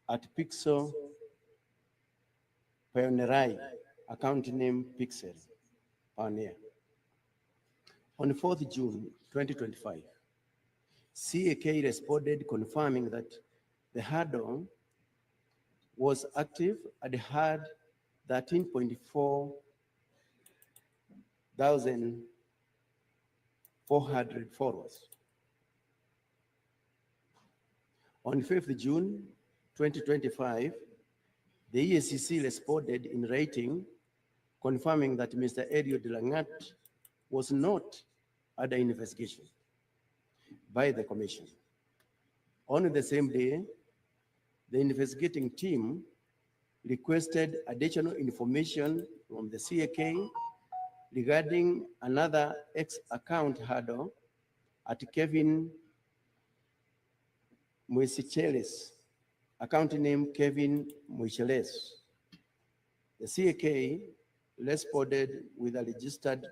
at Pixel Pioneerai, account name Pixel Pioneer. On 4th June 2025, CAK responded confirming that the handle was active and had 13.4 thousand 400 followers. On 5th June 2025, the EACC responded in writing confirming that Mr. Eliud Langat was not under investigation by the Commission. On the same day, the investigating team requested additional information from the CAK regarding another X account handle at Kevin Muisicheles, account name Kevin Muicheles. The CAK responded with the registered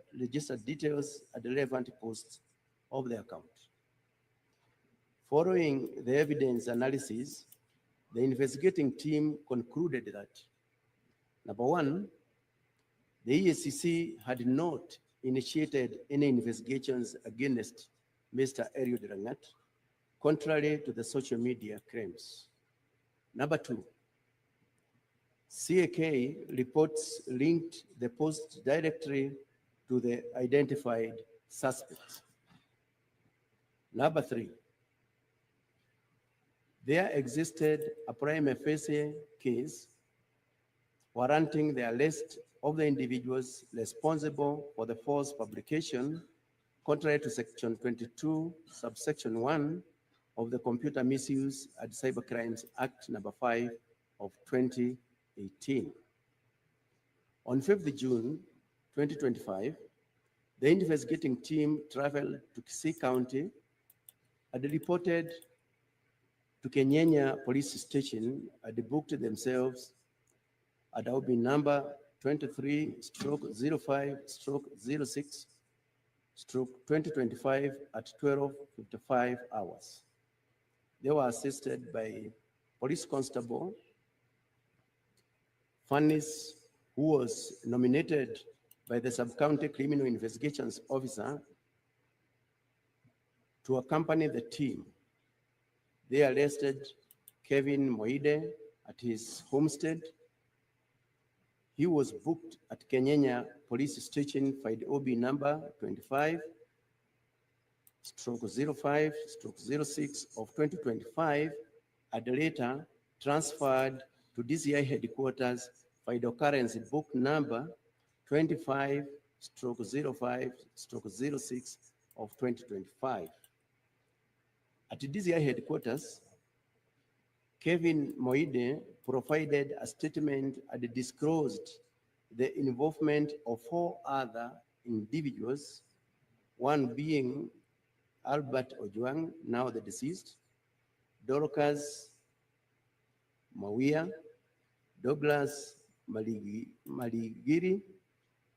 details at the relevant posts of the account. Following the evidence analysis, the investigating team concluded that, number one, the EACC had not initiated any investigations against Mr. Eliud Langat, contrary to the social media claims. Number two, CAK reports linked the post directly to the identified suspects. Number three, there existed a prima facie case warranting the arrest of the individuals responsible for the false publication, contrary to Section 22, subsection 1 of the Computer Misuse and Cybercrimes Act number 5 of 2018. On 5th June 2025, the investigating team traveled to Kisii County and reported to Kenyanya Police Station and booked themselves at OB number 23/05/06/2025 at 12:55 hours. They were assisted by Police Constable Fannis, who was nominated by the Sub-County Criminal Investigations Officer to accompany the team. They arrested Kevin Moide at his homestead. He was booked at Kenyanya Police Station, file OB number 25/05/06 of 2025, and later transferred to DCI headquarters, file occurrence book number 25/05/06 of 2025. At DCI headquarters, Kevin Moide provided a statement and disclosed the involvement of 4 other individuals, one being Albert Ojwang, now the deceased, Dorcas Mawia, Douglas Maligiri,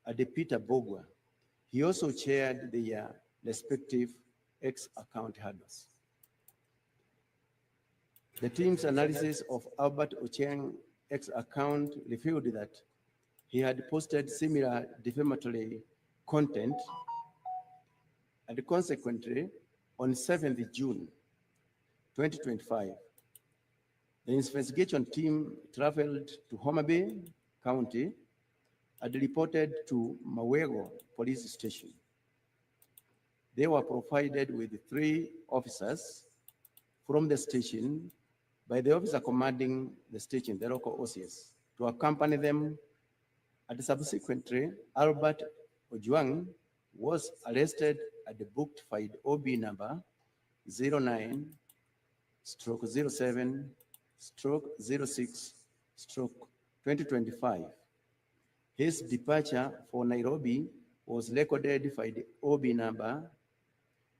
and Peter Bogwa. He also chaired their respective X-account handles. The team's analysis of Albert Ojwang's X-account revealed that he had posted similar defamatory content, and consequently, on 7th June 2025, the investigation team traveled to Homa Bay County and reported to Mawego Police Station. They were provided with 3 officers from the station by the officer commanding the station, the local OCS, to accompany them, and subsequently, Albert Ojwang was arrested at the booked file OB number 09/07/06/2025. His departure for Nairobi was recorded by the OB number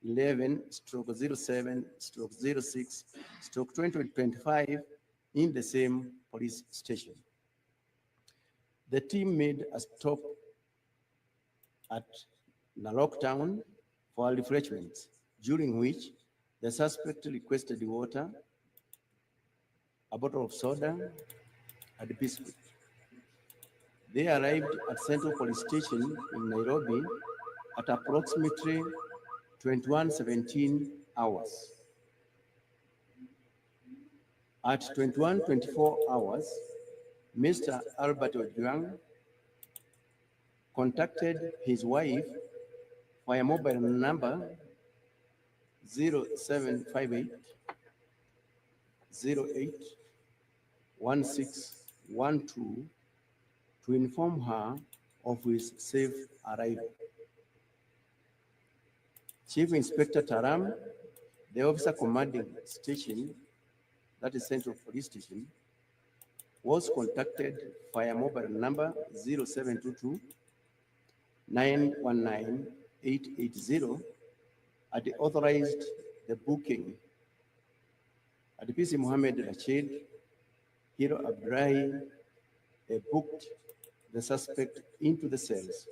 11/07/06/2025 in the same police station. The team made a stop at Narok Town for refreshments, during which the suspect requested water, a bottle of soda, and a biscuit. They arrived at Central Police Station in Nairobi at approximately 21:17 hours. At 21:24 hours, Mr. Albert Ojwang contacted his wife via mobile number 0758 081612 to inform her of his safe arrival. Chief Inspector Taram, the officer commanding the station, that is Central Police Station, was contacted via mobile number 0722 919 880 and authorized the booking. At PC Mohammed Rashid, Hero Abdullahi booked the suspect into the cells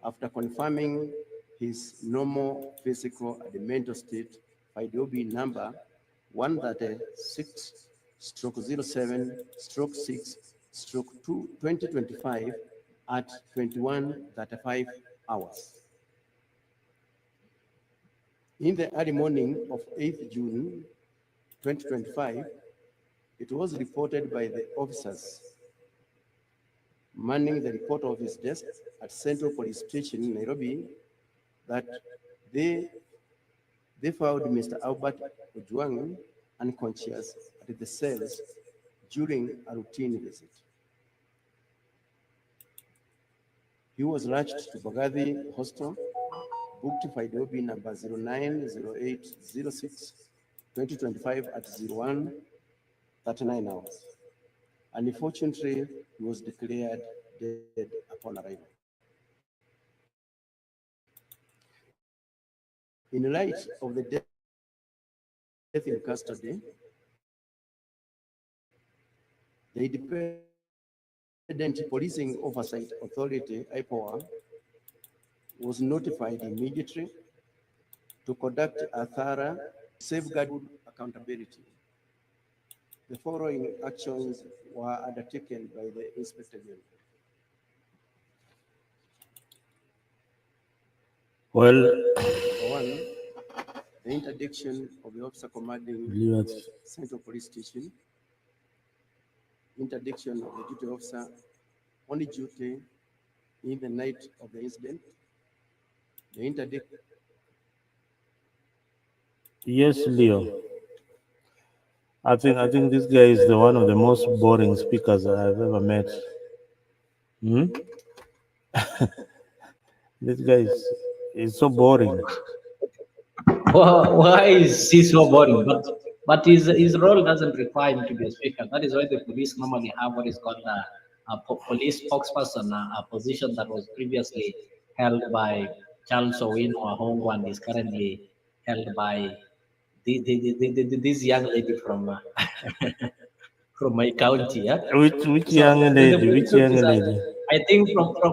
after confirming his normal physical and mental state by the OB number 136/07/6/2025 at 21:35 hours. In the early morning of 8th June 2025, it was reported by the officers manning the report office desk at Central Police Station in Nairobi that they found Mr. Albert Ojwang unconscious at the cells during a routine visit. He was rushed to Bagathi Hostel, booked by OB number 09/08/06/2025 at 01:39 hours. Unfortunately, he was declared dead upon arrival. In light of the death in custody, the Independent Policing Oversight Authority, IPOA, was notified immediately to conduct a thorough safeguard accountability. The following actions were undertaken by the Inspector General. Well, Number one, the interdiction of the officer commanding the Central Police Station, interdiction of the duty officer on duty in the night of the incident, the interdict. yes, Leo. I think this guy is the one of the most boring speakers I've ever met. Hmm? This guy is so boring. Why is he so boring? But his role doesn't require him to be a speaker. That is why the police normally have what is called a police spokesperson, a position that was previously held by Charles Owino Ahongo and is currently held by this young lady from from my county. Yeah. Which So young the lady? police Which young officer, lady? I think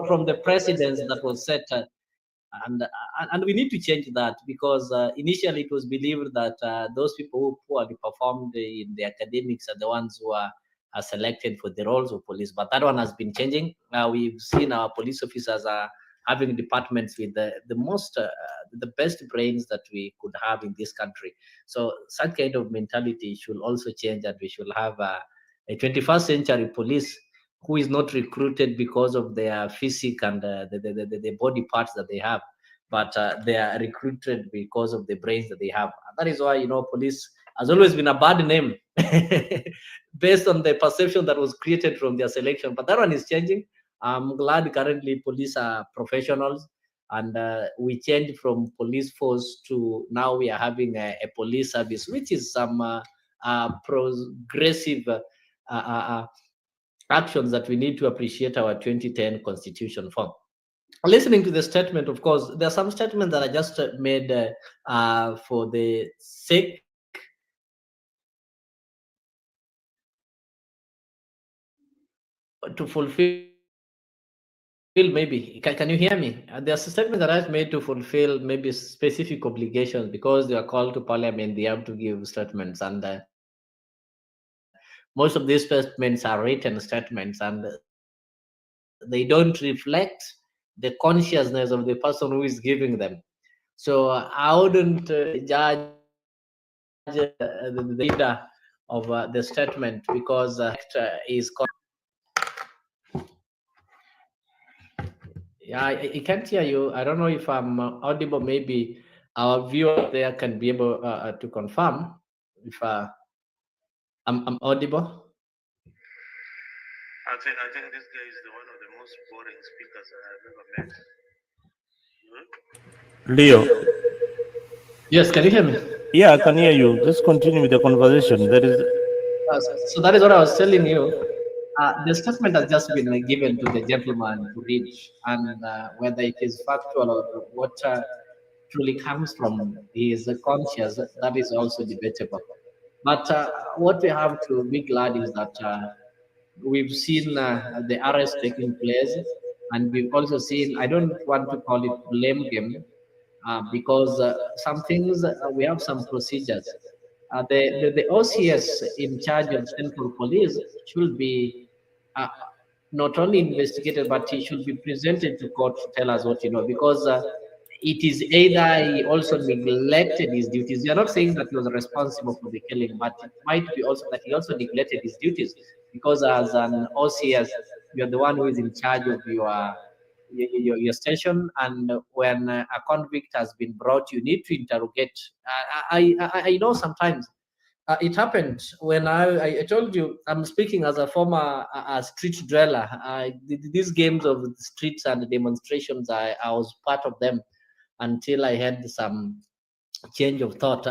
from the precedence that was set, and we need to change that because initially it was believed that those people who poorly performed in the academics are the ones who are selected for the roles of police. But that one has been changing. We've seen our police officers are having departments with the best brains that we could have in this country. So such kind of mentality should also change, and we should have a 21st century police who is not recruited because of their physique and the body parts that they have, but they are recruited because of the brains that they have. And that is why, police has always been a bad name based on the perception that was created from their selection. But that one is changing. I'm glad currently police are professionals, and we changed from police force to now we are having a police service, which is some progressive actions that we need to appreciate our 2010 constitution for. Listening to the statement, of course, there are some statements that I just made for the sake to fulfill. Maybe can you hear me? There's a statement that I've made to fulfill maybe specific obligations because they are called to parliament. They have to give statements, and most of these statements are written statements, and they don't reflect the consciousness of the person who is giving them. So I wouldn't judge the reader of the statement because is. Yeah, I can't hear you. I don't know if I'm audible. Maybe our viewer there can be able to confirm if I'm audible. I think this guy is the one of the most boring speakers I have ever met. Leo. Yes, can you hear me? Yeah, I can hear you. Just continue with the conversation. There is. So that is what I was telling you. The statement has just been given to the gentleman to read, and whether it is factual or what truly comes from his conscience, that is also debatable. But what we have to be glad is that we've seen the arrest taking place, and we've also seen, I don't want to call it blame game, because some things we have some procedures. The OCS in charge of Central Police should be uh, not only investigated, but he should be presented to court to tell us what you know, because it is either he also neglected his duties. We are not saying that he was responsible for the killing, but it might be also that he also neglected his duties, because as an OCS, you're the one who is in charge of your station, and when a convict has been brought, you need to interrogate. I know sometimes it happened when I told you I'm speaking as a former street dweller. These games of the streets and demonstrations, I was part of them until I had some change of thought.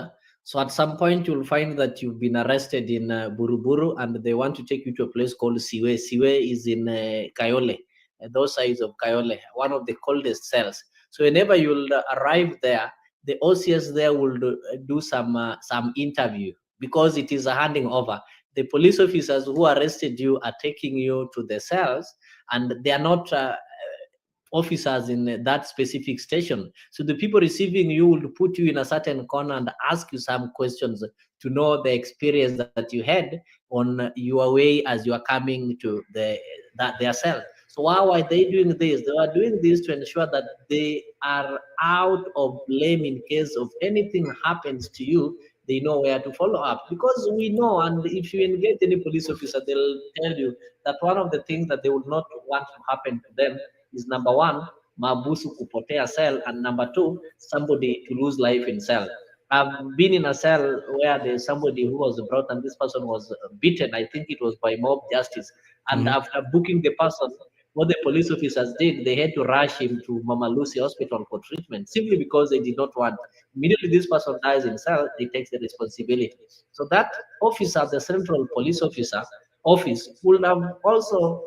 So at some point, you'll find that you've been arrested in Buruburu, and they want to take you to a place called Siwe. Siwe is in Kayole, those sides of Kayole, one of the coldest cells. So whenever you'll arrive there, the OCS there will do some interview, because it is a handing over. The police officers who arrested you are taking you to the cells, and they are not officers in that specific station. So the people receiving you will put you in a certain corner and ask you some questions to know the experience that you had on your way as you are coming to their cell. So why are they doing this? They are doing this to ensure that they are out of blame in case of anything happens to you. They know where to follow up, because we know, and if you engage any police officer, they'll tell you that one of the things that they would not want to happen to them is, number one, mabusu kupotea cell, and number two, somebody to lose life in cell. I've been in a cell where there's somebody who was brought, and this person was beaten. I think it was by mob justice. And after booking the person, what the police officers did, they had to rush him to Mama Lucy Hospital for treatment, simply because they did not want. Immediately this person dies in cell, they take the responsibility. So that officer, the central police officer office, would have also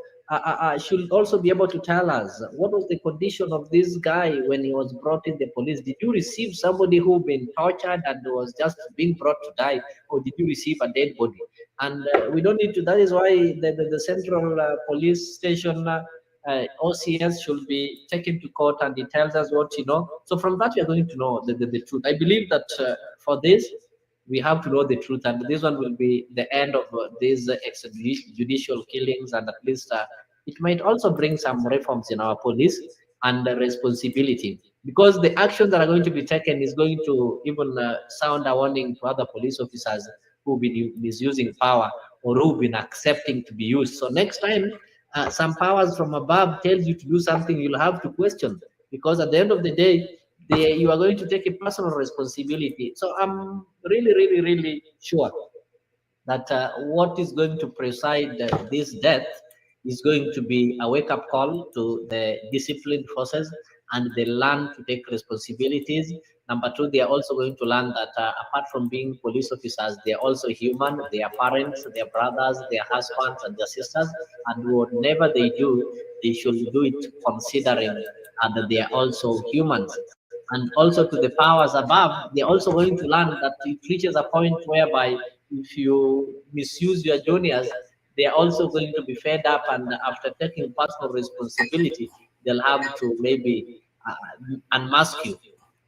should also be able to tell us what was the condition of this guy when he was brought in the police. Did you receive somebody who been tortured and was just being brought to die, or did you receive a dead body? And we don't need to. That is why the central police station OCS should be taken to court, and he tells us what you know. So from that, we are going to know the truth. I believe that for this, we have to know the truth, and this one will be the end of these extrajudicial killings, and at least it might also bring some reforms in our police and responsibility, because the actions that are going to be taken is going to even sound a warning to other police officers who've been misusing power or who've been accepting to be used. So next time some powers from above tells you to do something, you'll have to question, because at the end of the day, you are going to take a personal responsibility. So I'm really, really, really sure that what is going to preside this death is going to be a wake-up call to the disciplined forces, and they learn to take responsibilities. Number two, they are also going to learn that apart from being police officers, they are also human. They are parents, their brothers, their husbands, and their sisters. And whatever they do, they should do it considering that they are also humans. And also to the powers above, they're also going to learn that it reaches a point whereby if you misuse your juniors, they are also going to be fed up, and after taking personal responsibility, they'll have to maybe unmask you.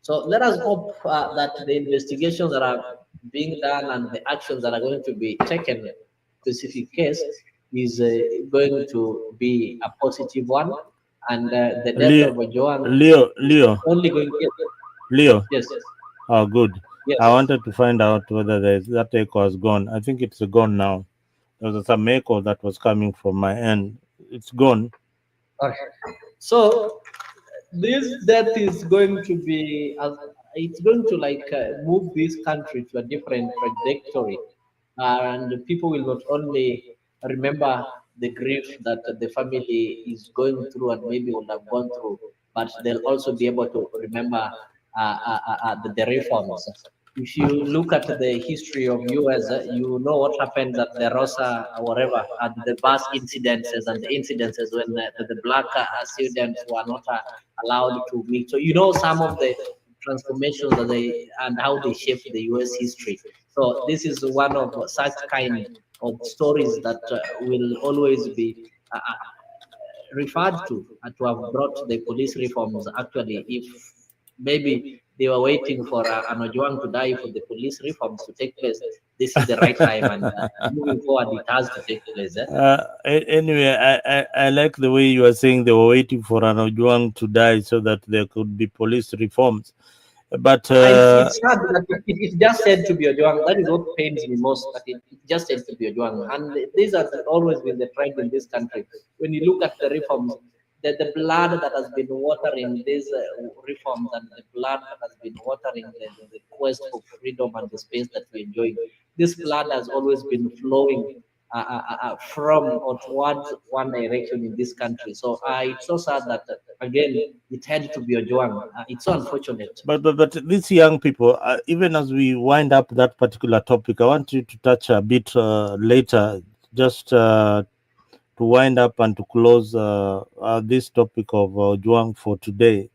So let us hope that the investigations that are being done and the actions that are going to be taken in specific case is going to be a positive one, and the death Leo, of Ojwang Leo, is Leo, only going. Yes, Leo. yes, Oh, good. yes. I wanted to find out whether that echo has gone. I think it's gone now. There was some echo that was coming from my end. It's gone. Okay. So this death is going to be it's going to like move this country to a different trajectory, and people will not only remember the grief that the family is going through and maybe would have gone through, but they'll also be able to remember the reforms. If you look at the history of US, you know what happened at the Rosa or whatever, at the bus incidences and the incidences when the black students were not allowed to meet. So you know some of the transformations that they and how they shaped the US history. So this is one of such kind of stories that will always be referred to have brought the police reforms. Actually, if maybe they were waiting for an Ojwang to die for the police reforms to take place, this is the right time, and moving forward, it has to take place. Anyway, I like the way you are saying they were waiting for an Ojwang to die so that there could be police reforms. But It's sad that it's just said to be Ojwang. That is what pains me most. That it's just said to be Ojwang, and these has always been the trend in this country. When you look at the reforms, the blood that has been watering these reforms, and the blood that has been watering the quest for freedom and the space that we enjoy, this blood has always been flowing from or towards one direction in this country. So it's so sad that again it had to be Ojwang. It's so unfortunate. but these young people, even as we wind up that particular topic, I want you to touch a bit later, just to wind up and to close this topic of Juang for today.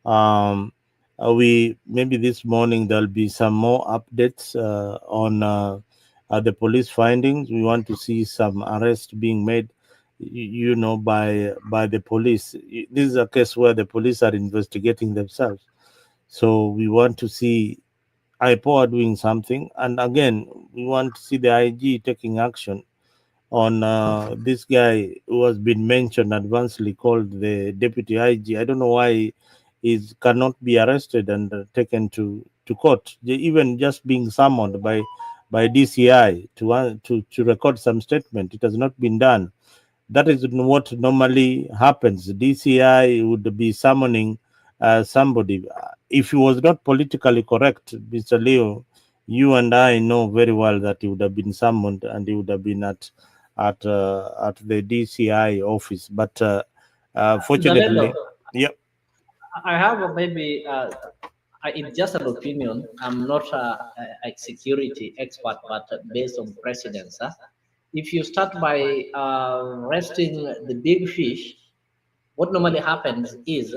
Um, we maybe this morning there'll be some more updates on the police findings. We want to see some arrests being made, by the police. This is a case where the police are investigating themselves. So we want to see IPOA doing something, and again, we want to see the IG taking action on this guy who has been mentioned advancedly called the deputy IG. I don't know why he cannot be arrested and taken to court. Even just being summoned by DCI to record some statement, it has not been done. That is what normally happens. DCI would be summoning somebody. If he was not politically correct, Mr. Leo, you and I know very well that he would have been summoned and he would have been at the DCI office. But Zalendo, fortunately, yeah. I have maybe it's just an opinion. I'm not a security expert, but based on precedence. If you start by arresting the big fish, what normally happens is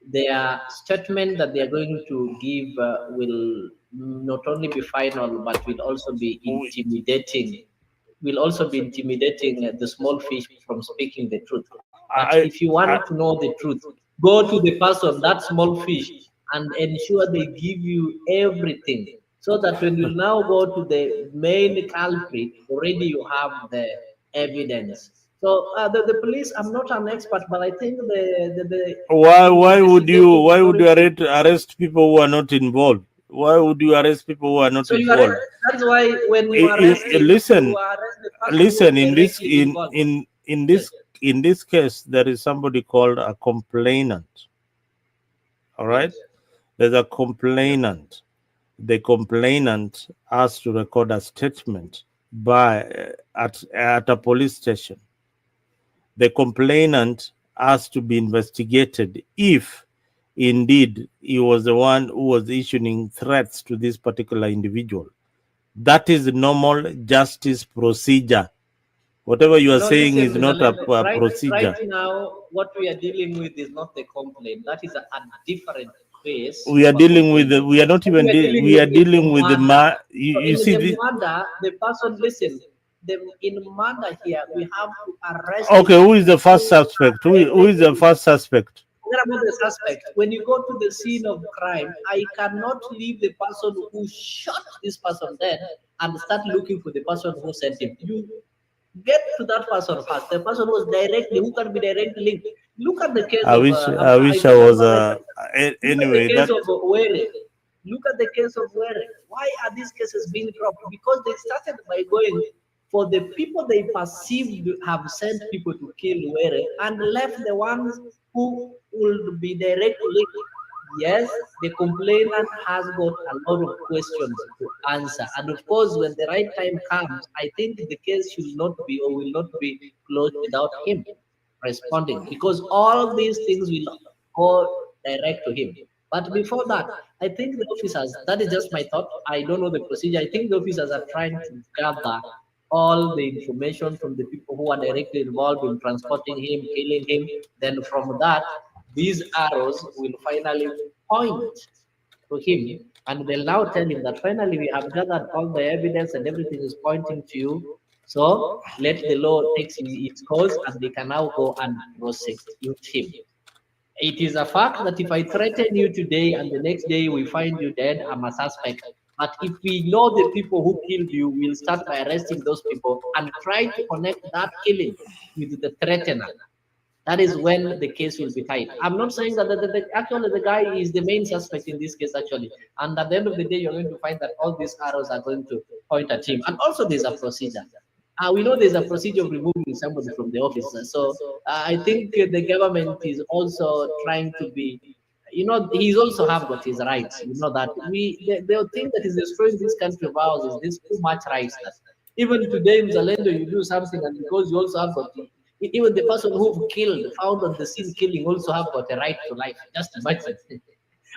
their statement that they are going to give will not only be final, but will also be intimidating will also be intimidating the small fish from speaking the truth. But I, if you want to know the truth, go to the person, that small fish, and ensure they give you everything. So that when you now go to the main culprit, already you have the evidence. So the police, I'm not an expert, but I think the why would you investigating authority. arrest people who are not involved? Why would you arrest people who are not So you arrest. involved? That's why when you arrest him, Listen, you arrest the person who listen. is directly involved. Yes. In this case, there is somebody called a complainant. All right, Yes. there's a Yep. complainant. The complainant has to record a statement by at a police station. The complainant has to be investigated if indeed he was the one who was issuing threats to this particular individual. That is normal justice procedure. Whatever you are No, saying listen, is Mr. not a, Lendo. a Right procedure. now, what we are dealing with is not the complaint. That is a different phase We are of a dealing with complaint. we are not What even we are dealing we with are is the dealing with the murder. you, So you in see the this. murder, the person, listen, in murder here, we have to arrest the Okay, who is the people first who suspect? are Who is the directly. first suspect? Forget about the suspect. When you go to the scene of crime, I cannot leave the person who shot this person dead and start looking for the person who sent him. You get to that person first. The person was directly, who can be directly linked. Look at the case of, I I wish I think I'm was gonna, look at the anyway case that of Were. Look at the case of Were. Why are these cases being dropped? Because they started by going for the people they perceived have sent people to kill Were and left the ones who would be directly linked. Yes, the complainant has got a lot of questions to answer. And of course, when the right time comes, I think the case should not be or will not be closed without him responding because all these things will go direct to him. But before that, I think the officers, that is just my thought. I don't know the procedure. I think the officers are trying to gather all the information from the people who are directly involved in transporting him, killing him. Then from that, these arrows will finally point to him, and they'll now tell him that finally we have gathered all the evidence and everything is pointing to you. So let the law take its course, and they can now go and prosecute him. It is a fact that if I threaten you today and the next day we find you dead, I'm a suspect. But if we know the people who killed you, we'll start by arresting those people and try to connect that killing with the threatener. That is when the case will be tied. I'm not saying that actually the guy is the main suspect in this case, actually. And at the end of the day, you're going to find that all these arrows are going to point at him. And also, there's a procedure. We know there's a procedure of removing somebody from the office. So I think the government is also trying to be, he's also have got his rights. You know that the thing that is destroying this country of ours is this too much rights that even today in Zalendo you do something and because you also have got even the person who killed, found on the scene killing, also have got a right to life. Just imagine.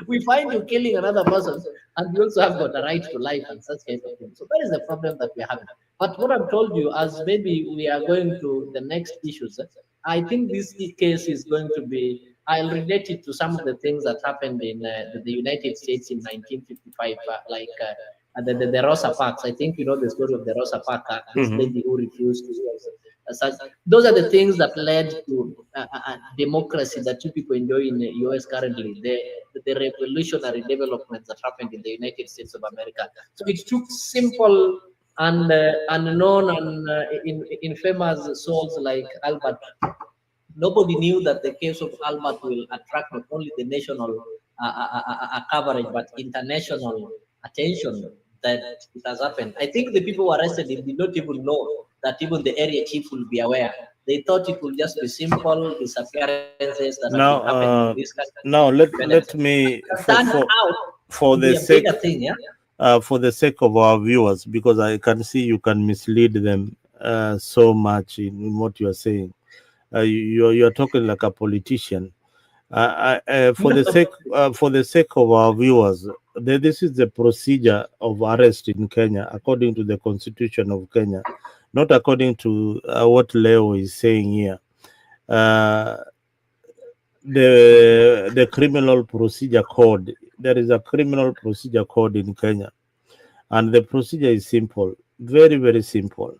We find you killing another person, and you also have got a right to life and such kind of thing. So that is the problem that we're having. But what I've told you, as maybe we are going to the next issues, I think this case is going to be. I'll relate it to some of the things that happened in the United States in 1955, like the Rosa Parks. I think you know the story of the Rosa Parks. This Mhm. lady who refused to such. Those are the things that led to democracy that you people enjoy in the US currently. The revolutionary developments that happened in the United States of America. So it took simple and unknown and infamous souls like Albert. Nobody knew that the case of Albert will attract not only the national coverage but international attention that it has happened. I think the people who arrested him did not even know that even the area chief will be aware. They thought it would just be simple disappearances that have been Now, happening in this country. now let me But turned out for to be the a sake bigger thing, yeah. for the sake of our viewers, because I can see you can mislead them so much in what you are saying. You are talking like a politician. For the sake of our viewers, this is the procedure of arrest in Kenya according to the Constitution of Kenya, not according to what Leo is saying here. Uh, the criminal procedure code. There is a criminal procedure code in Kenya, and the procedure is simple, very simple.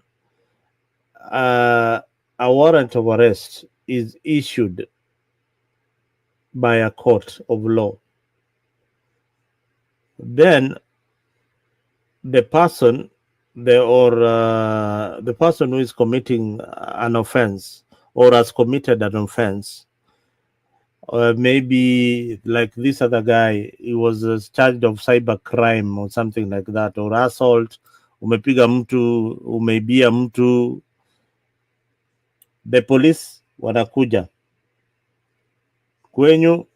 a warrant of arrest is issued by a court of law, then the person the person who is committing an offense or has committed an offense, or maybe like this other guy, he was charged of cyber crime or something like that, or assault, umepiga mtu, umeibia mtu, the police wanakuja kwenyu,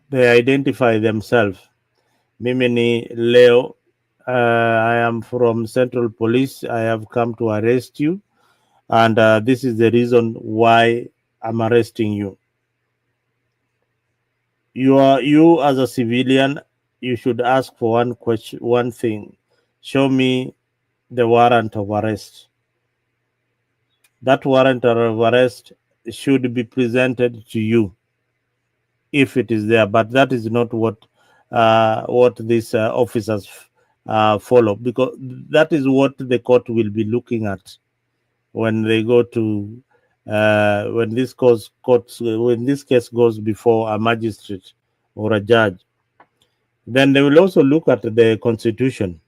they identify themselves. Mimi ni Leo, I am from Central Police, I have come to arrest you, and this is the reason why I'm arresting you. You as a civilian, you should ask for one question, one thing: show me the warrant of arrest. That warrant of arrest should be presented to you if it is there, but that is not what these officers follow, because that is what the court will be looking at when they go to when when this case goes before a magistrate or a judge. Then they will also look at the constitution.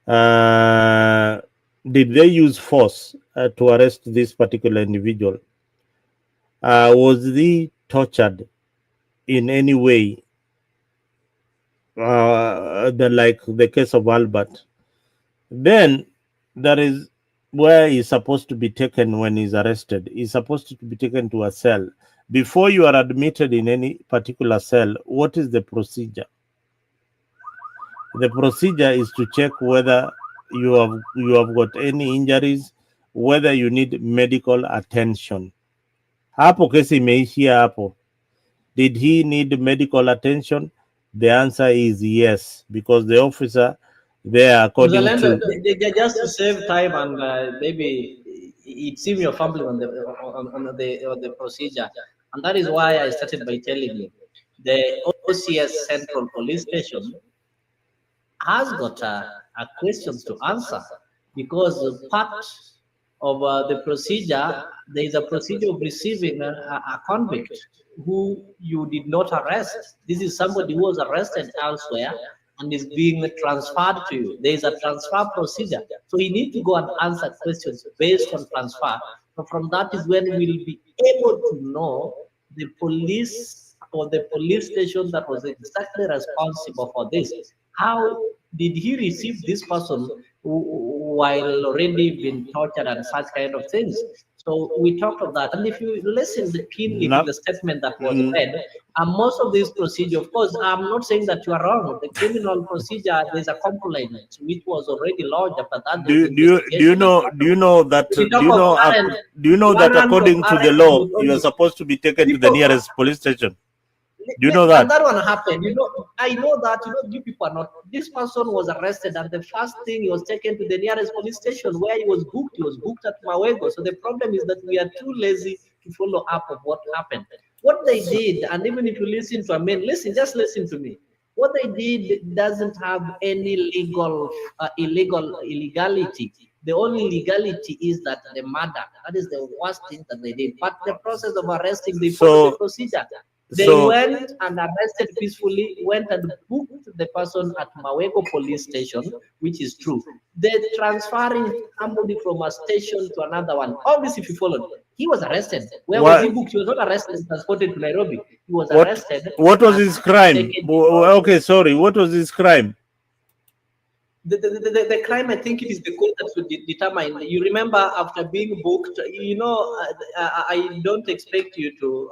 Did they use force to arrest this particular individual? Was he tortured in any way? Like the case of Albert. Then that is where he's supposed to be taken when he's arrested. He's supposed to be taken to a cell. Before you are admitted in any particular cell, what is the procedure? The procedure is to check whether you have got any injuries, whether you need medical attention. Hapo kesi imeishia hapo. Did he need medical attention? The answer is yes, because the officer there, according Zalendo, to just to save time and maybe it seems you're fumbling on the procedure, and that is why I started by telling you the OCS Central Police Station has got a questions to answer, because part of the procedure, there is a procedure of receiving a convict who you did not arrest. This is somebody who was arrested elsewhere and is being transferred to you. There is a transfer procedure. So you need to go and answer questions based on transfer. So from that is when we'll be able to know the police or the police station that was exactly responsible for this. How did he receive this person while already been tortured and such kind of things? So we talked of that. And if you listen keenly to the statement that was read, most of this procedure, of course, I'm not saying that you are wrong. The criminal procedure, there's a complaint which was already lodged after that. do you know that according to the law you are supposed to be taken to the nearest police station? Do you know that? And that one happened. I know that, you people are not. This person was arrested, and the first thing he was taken to the nearest police station where he was booked. He was booked at Mawego. So the problem is that we are too lazy to follow up of what happened. What they did, and even if you listen to just listen to me. What they did doesn't have any illegality. The only legality is that the murder. That is the worst thing that they did. But the process of arresting, they followed the procedure. They went and arrested peacefully, went and booked the person at Mawego police station, which is true. They're transferring somebody from a station to another one. All this, if you followed, he was arrested. Where was he booked? He was not arrested and transported to Nairobi. He was arrested. What was his crime? Okay, sorry. What was his crime? The crime, I think it is the court that should determine. You remember, after being booked, I don't expect you to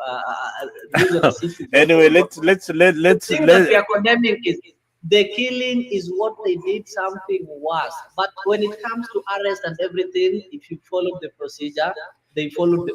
anyway, let's the thing that we are condemning is the killing is what they did, something worse. But when it comes to arrest and everything, if you follow the procedure, they followed the